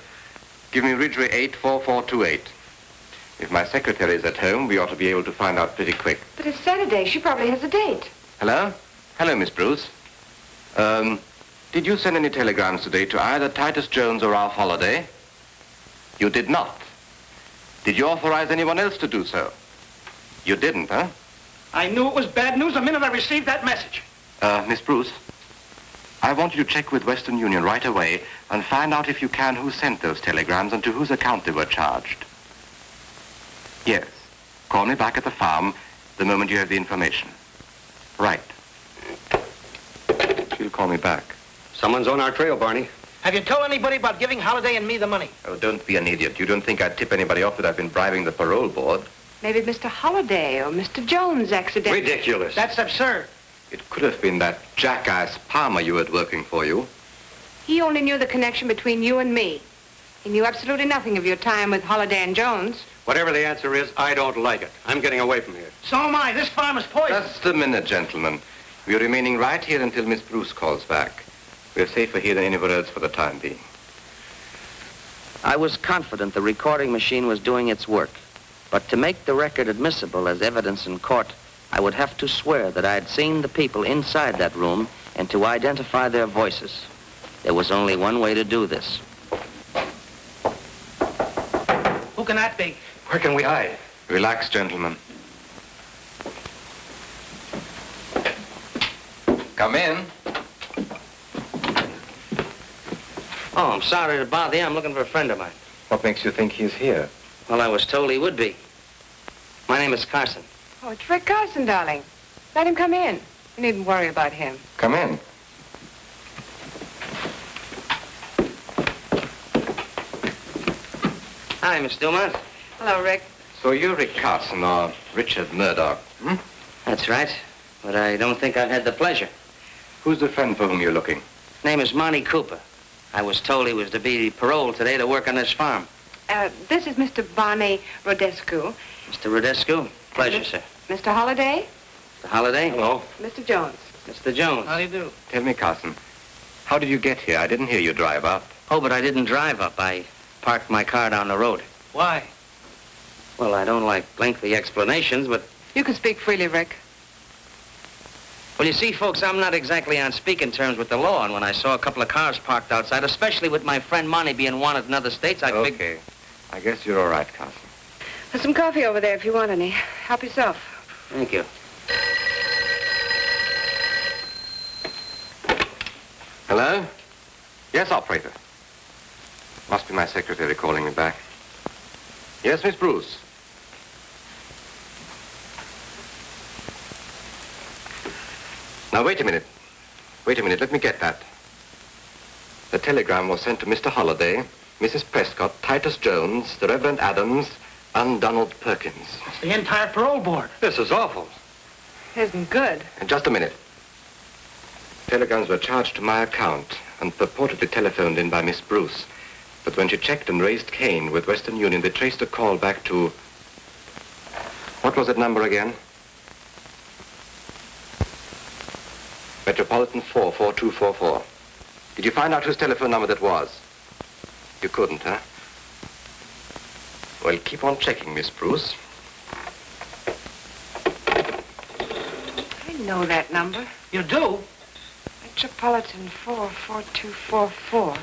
Give me Ridgeway 84428. If my secretary is at home, we ought to be able to find out pretty quick. But it's Saturday. She probably has a date. Hello? Hello, Miss Bruce. Did you send any telegrams today to either Titus Jones or Ralph Holliday? You did not. Did you authorize anyone else to do so? You didn't, huh? I knew it was bad news the minute I received that message. Miss Bruce, I want you to check with Western Union right away and find out if you can who sent those telegrams and to whose account they were charged. Yes. Call me back at the farm the moment you have the information. Right. She'll call me back. Someone's on our trail, Barney. Have you told anybody about giving Holiday and me the money? Oh, don't be an idiot. You don't think I'd tip anybody off that I've been bribing the parole board? Maybe Mr. Holliday or Mr. Jones accidentally... Ridiculous. That's absurd. It could have been that jackass Palmer you had working for you. He only knew the connection between you and me. He knew absolutely nothing of your time with Holliday and Jones. Whatever the answer is, I don't like it. I'm getting away from here. So am I. This farm is poison. Just a minute, gentlemen. We're remaining right here until Miss Bruce calls back. We're safer here than anywhere else for the time being. I was confident the recording machine was doing its work. But to make the record admissible as evidence in court, I would have to swear that I had seen the people inside that room and to identify their voices. There was only one way to do this. Who can that be? Where can we hide? Relax, gentlemen. Come in. Oh, I'm sorry to bother you. I'm looking for a friend of mine. What makes you think he's here? Well, I was told he would be. My name is Carson. Oh, it's Rick Carson, darling. Let him come in. You needn't worry about him. Come in. Hi, Miss Dumont. Hello, Rick. So you're Rick Carson, or Richard Murdoch, hmm? That's right. But I don't think I've had the pleasure. Who's the friend for whom you're looking? Name is Monty Cooper. I was told he was to be paroled today to work on this farm. This is Mr. Barney Rodescu. Mr. Rodescu? Pleasure, sir. Mr. Holliday? Mr. Holliday? Hello. Mr. Jones. Mr. Jones. How do you do? Tell me, Carson, how did you get here? I didn't hear you drive up. Oh, but I didn't drive up. I parked my car down the road. Why? Well, I don't like lengthy explanations, but... You can speak freely, Rick. Well, you see, folks, I'm not exactly on speaking terms with the law, and when I saw a couple of cars parked outside, especially with my friend Monty being wanted in other states, I figured... Okay. I guess you're all right, Carson. There's some coffee over there if you want any. Help yourself. Thank you. Hello? Yes, operator. Must be my secretary calling me back. Yes, Miss Bruce. Now, wait a minute. Wait a minute. Let me get that. The telegram was sent to Mr. Holliday, Mrs. Prescott, Titus Jones, the Reverend Adams, and Donald Perkins. It's the entire parole board. This is awful. Isn't good. Just a minute. Telegrams were charged to my account and purportedly telephoned in by Miss Bruce. But when she checked and raised Kane with Western Union, they traced a call back to... What was that number again? Metropolitan 44244. Did you find out whose telephone number that was? You couldn't, huh? Well, keep on checking, Miss Bruce. I know that number. You do? Metropolitan 44244.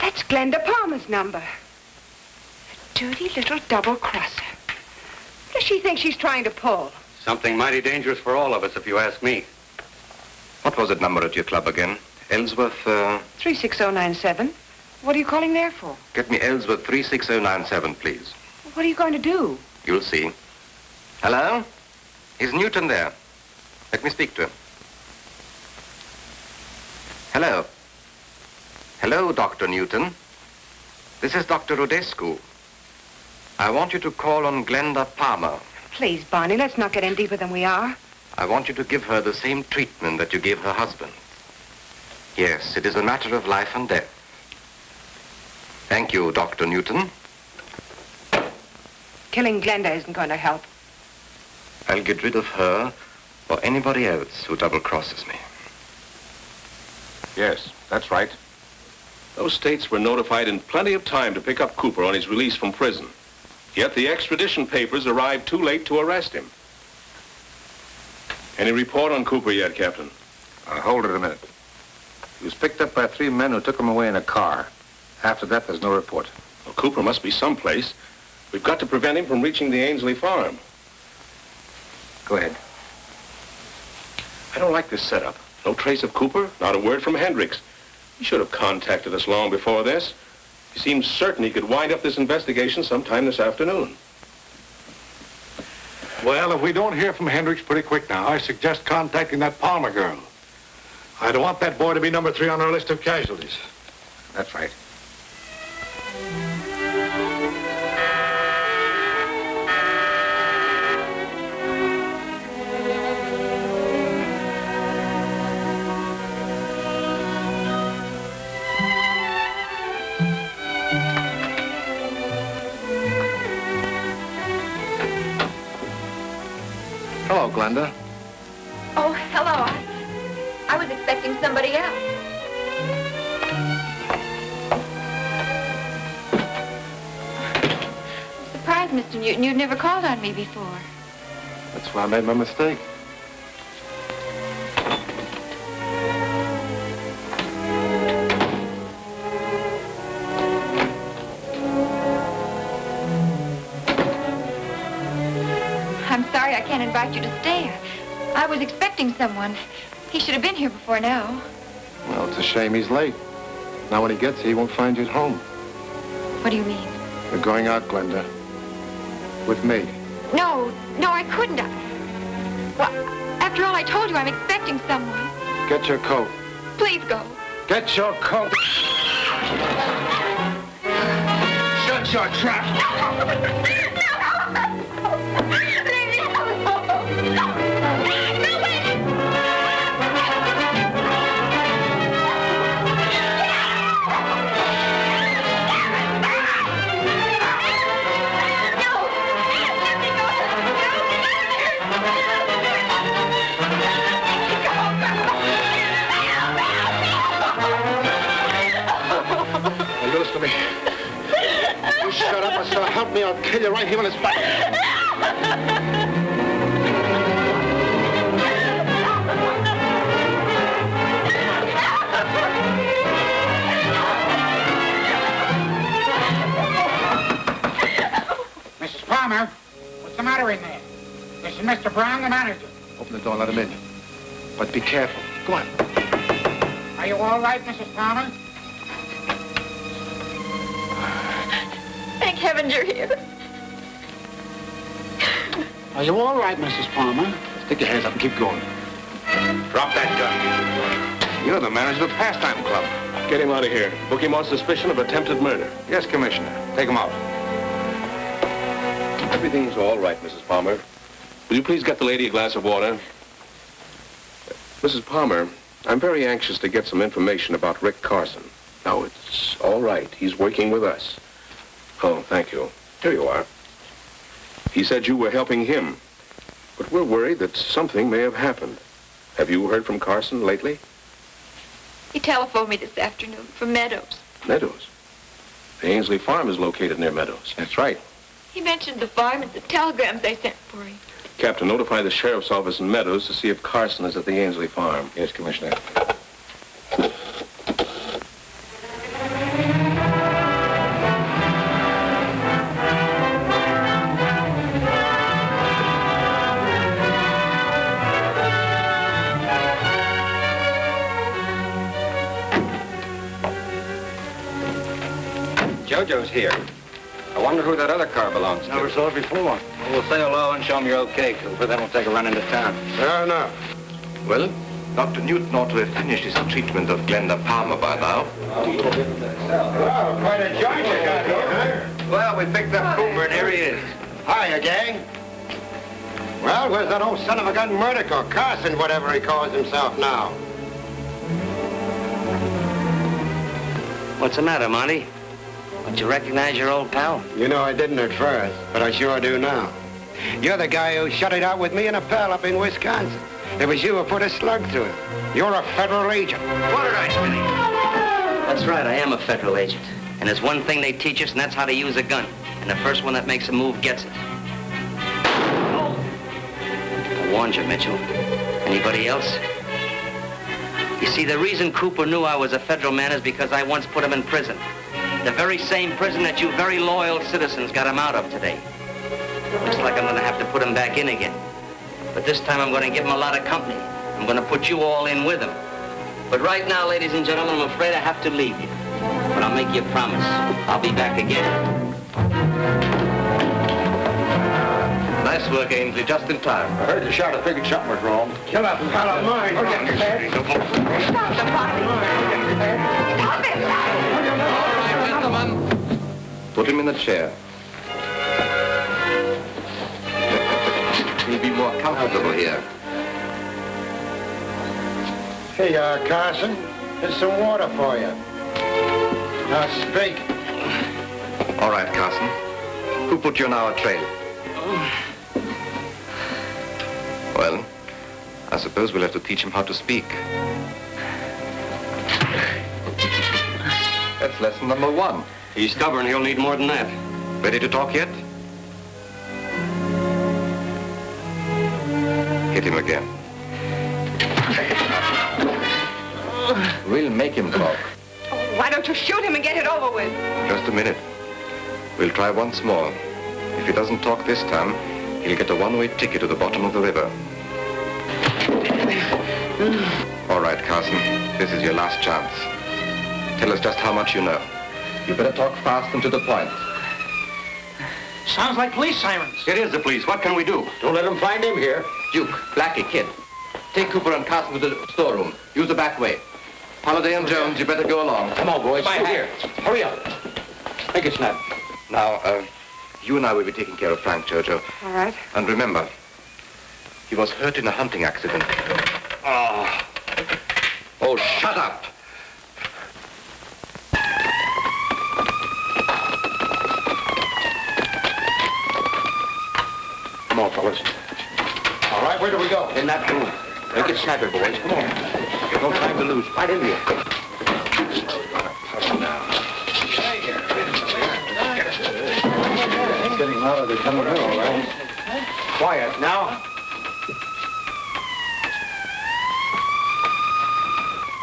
That's Glenda Palmer's number. A dirty little double-crosser. What does she think she's trying to pull? Something mighty dangerous for all of us, if you ask me. What was that number at your club again? Ellsworth, 36097. What are you calling there for? Get me Ellsworth 36097, please. What are you going to do? You'll see. Hello? Is Newton there? Let me speak to him. Hello? Hello, Dr. Newton. This is Dr. Rodescu. I want you to call on Glenda Palmer. Please, Barney, let's not get in deeper than we are. I want you to give her the same treatment that you gave her husband. Yes, it is a matter of life and death. Thank you, Dr. Newton. Killing Glenda isn't going to help. I'll get rid of her or anybody else who double-crosses me. Yes, that's right. Those states were notified in plenty of time to pick up Cooper on his release from prison. Yet the extradition papers arrived too late to arrest him. Any report on Cooper yet, Captain? Hold it a minute. He was picked up by 3 men who took him away in a car. After that, there's no report. Well, Cooper must be someplace. We've got to prevent him from reaching the Ainsley farm. Go ahead. I don't like this setup. No trace of Cooper, not a word from Hendricks. He should have contacted us long before this. He seems certain he could wind up this investigation sometime this afternoon. Well, if we don't hear from Hendricks pretty quick now, I suggest contacting that Palmer girl. I don't want that boy to be number 3 on our list of casualties. That's right. Hello, Glenda. Oh, hello. I was expecting somebody else. I'm surprised, Mr. Newton. You've never called on me before. That's why I made my mistake. invite you to stay. I was expecting someone. He should have been here before now. Well, it's a shame he's late. Now when he gets here, he won't find you at home. What do you mean? You're going out, Glenda. With me. No, I couldn't. Well, after all I told you, I'm expecting someone. Get your coat. Please go. Get your coat. Shut your trap. To me. You shut up, or so help me, I'll kill you right here on his back. Mrs. Palmer, what's the matter in there? This is Mr. Brown, the manager. Open the door and let him in. But be careful. Go on. Are you all right, Mrs. Palmer? Thank heaven you're here. Are you all right, Mrs. Palmer? Stick your hands up and keep going. Drop that gun. You're the manager of the pastime club. Get him out of here. Book him on suspicion of attempted murder. Yes, Commissioner. Take him out. Everything's all right, Mrs. Palmer. Will you please get the lady a glass of water? Mrs. Palmer, I'm very anxious to get some information about Rick Carson. Now, it's all right. He's working with us. Oh, thank you. Here you are. He said you were helping him, but we're worried that something may have happened. Have you heard from Carson lately? He telephoned me this afternoon from Meadows. Meadows? The Ainsley farm is located near Meadows. That's right. He mentioned the farm and the telegrams they sent for him. Captain, notify the sheriff's office in Meadows to see if Carson is at the Ainsley farm. Yes, Commissioner. Jojo's here. I wonder who that other car belongs to. Never saw it before. We'll say hello and show him you're okay, Cooper. Then we'll take a run into town. Fair enough. Well, Dr. Newton ought to have finished his treatment of Glenda Palmer by now. Oh, quite a joint you got here, huh? Well, we picked up Cooper, and here he is. Hiya, gang. Well, where's that old son of a gun Murdoch or Carson, whatever he calls himself now? What's the matter, Monty? Don't you recognize your old pal? You know, I didn't at first, but I sure do now. You're the guy who shut it out with me and a pal up in Wisconsin. It was you who put a slug through him. You're a federal agent. What did I say? That's right, I am a federal agent. And there's one thing they teach us, and that's how to use a gun. And the first one that makes a move gets it. Oh. I warned you, Mitchell. Anybody else? You see, the reason Cooper knew I was a federal man is because I once put him in prison. The very same prison that you very loyal citizens got him out of today. Looks like I'm going to have to put him back in again. But this time I'm going to give him a lot of company. I'm going to put you all in with him. But right now, ladies and gentlemen, I'm afraid I have to leave you. But I'll make you a promise. I'll be back again. Nice work, Ainsley, just in time. I heard the shot. I figured something was wrong. Kill up and pal of mine. Stop the body. Stop it. All right, gentlemen. Put him in the chair. He'll be more comfortable here. Hey, Carson, here's some water for you. Now speak. All right, Carson. Who put you on our trail? Well, I suppose we'll have to teach him how to speak. That's lesson number 1. He's stubborn. He'll need more than that. Ready to talk yet? Hit him again. We'll make him talk. Oh, why don't you shoot him and get it over with? Just a minute. We'll try once more. If he doesn't talk this time, he'll get a one-way ticket to the bottom of the river. All right, Carson. This is your last chance. Tell us just how much you know. You better talk fast and to the point. Sounds like police sirens. It is the police. What can we do? Don't let them find him here. Duke, Blackie, Kid. Take Cooper and Carson to the storeroom. Use the back way. Holiday and Jones, you better go along. Come on, boys. My hat. Here. Hurry up. Make it snap. Now, you and I will be taking care of Frank, Jojo. All right. And remember, he was hurt in a hunting accident. Oh, shut up. Come on, fellas. All right, where do we go? In that room. Make it snappy, boys. Come on. No time to lose. Right in here. It's getting louder. They're coming in, all right. Quiet now.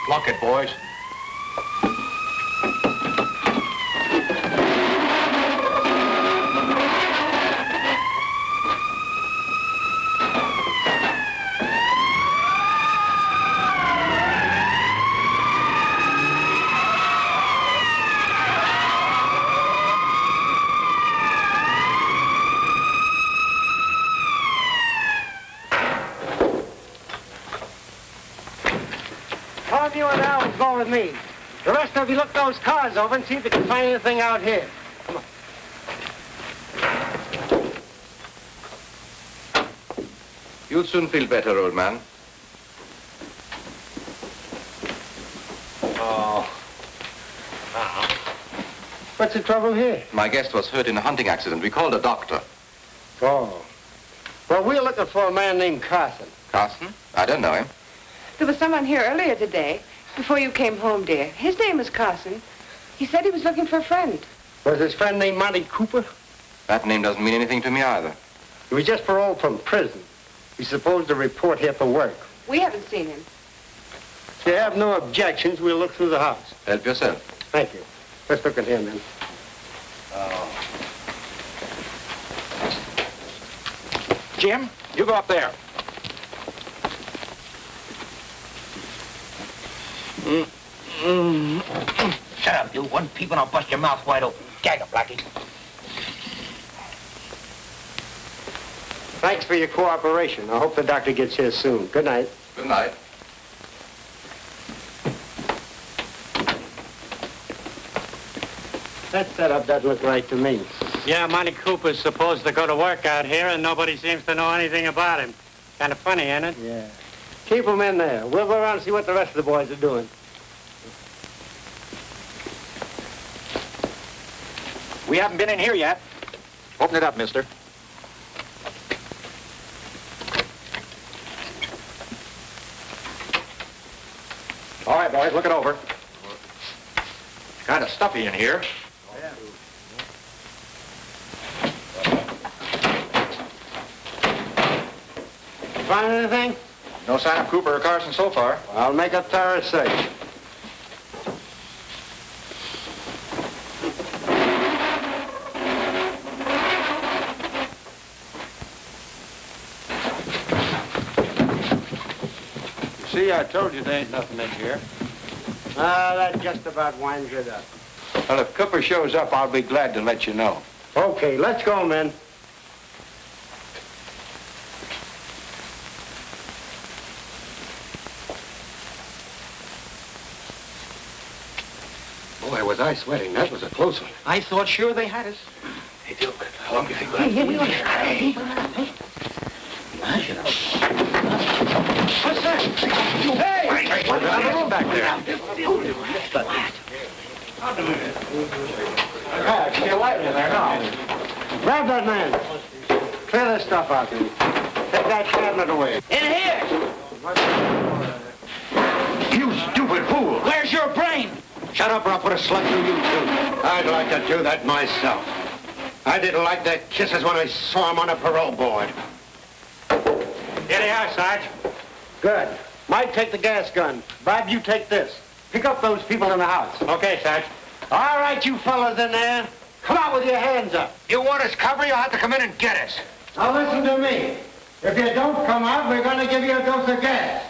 Lock it, boys. All of you and Al go with me. The rest of you look those cars over and see if you can find anything out here. Come on. You'll soon feel better, old man. What's the trouble here? My guest was hurt in a hunting accident. We called a doctor. Oh. Well, we're looking for a man named Carson. Carson? I don't know him. There was someone here earlier today, before you came home, dear. His name was Carson. He said he was looking for a friend. Was his friend named Monty Cooper? That name doesn't mean anything to me either. He was just paroled from prison. He's supposed to report here for work. We haven't seen him. If you have no objections, we'll look through the house. Help yourself. Thank you. Let's look at him, then. Jim, you go up there. Shut up, you. One peep and I'll bust your mouth wide open. Gag 'em, Blackie. Thanks for your cooperation. I hope the doctor gets here soon. Good night. Good night. That setup doesn't look right to me. Yeah, Monty Cooper's supposed to go to work out here, and nobody seems to know anything about him. Kind of funny, ain't it? Yeah. Keep him in there. We'll go around and see what the rest of the boys are doing. We haven't been in here yet. Open it up, mister. All right, boys, look it over. Kind of stuffy in here. Find anything? No sign of Cooper or Carson so far. I'll make a thorough search. See, I told you there ain't nothing in here. That just about winds it up. Well, if Cooper shows up, I'll be glad to let you know. Okay, let's go, men. Boy, was I sweating. That was a close one. I thought sure they had us. Hey, Duke, how long do you think we'll Hey, we are. Hey. What's that? Hey! What's in the room back there? I can get light in there now. Grab that man. Clear this stuff out there. Take that cabinet away. In here! You stupid fool! Where's your brain? Shut up or I'll put a slug through you, too. I'd like to do that myself. I didn't like their kisses when I saw them on a parole board. Here they are, Sarge. Good. Mike, take the gas gun. Bob, you take this. Pick up those people in the house. Okay, Sarge. All right, you fellas in there. Come out with your hands up. You want us cover, you'll have to come in and get us. Now listen to me. If you don't come out, we're going to give you a dose of gas.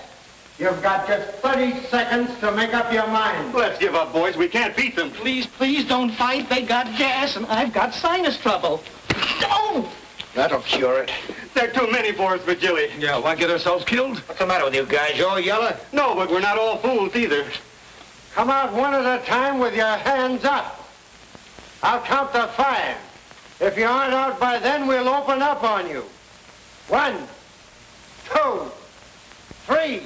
You've got just 30 seconds to make up your mind. Let's give up, boys. We can't beat them. Please, please don't fight. They got gas, and I've got sinus trouble. Don't! That'll cure it. There are too many for us, Virgili. Yeah, why get ourselves killed? What's the matter with you guys? You all yellow? No, but we're not all fools either. Come out one at a time with your hands up. I'll count to 5. If you aren't out by then, we'll open up on you. 1, 2, 3,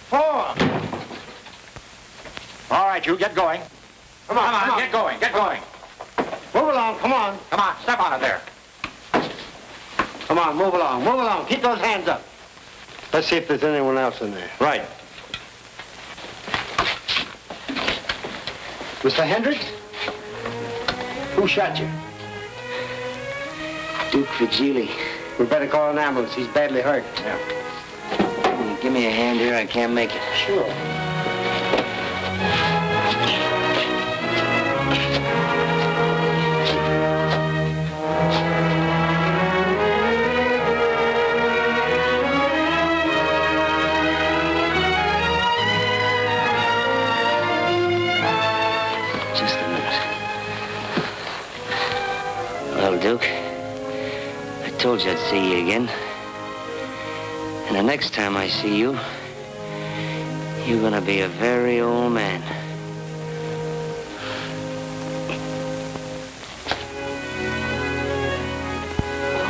4. All right, you get going. Come on, Come on, get going, get going. Move along, come on. Come on, step on it there. Come on, move along, move along. Keep those hands up. Let's see if there's anyone else in there. Right. Mr. Hendricks? Who shot you? Duke Vigili. We better call an ambulance. He's badly hurt. Yeah. Give me a hand here. I can't make it. Sure. Just a minute. Well, Duke, I told you I'd see you again. And the next time I see you, you're gonna be a very old man.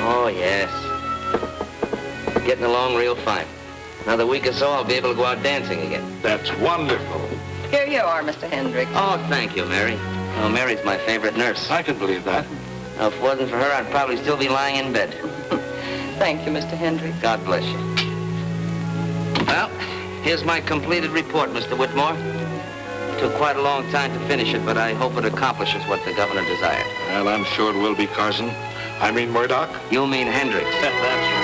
Oh, yes. Getting along real fine. Another week or so, I'll be able to go out dancing again. That's wonderful. Here you are, Mr. Hendricks. Oh, thank you, Mary. Oh, Mary's my favorite nurse. I can believe that. Now, if it wasn't for her, I'd probably still be lying in bed. Thank you, Mr. Hendricks. God bless you. Well, here's my completed report, Mr. Whitmore. Took quite a long time to finish it, but I hope it accomplishes what the governor desired. Well, I'm sure it will be, Carson. I mean Murdoch. You mean Hendricks. That's right.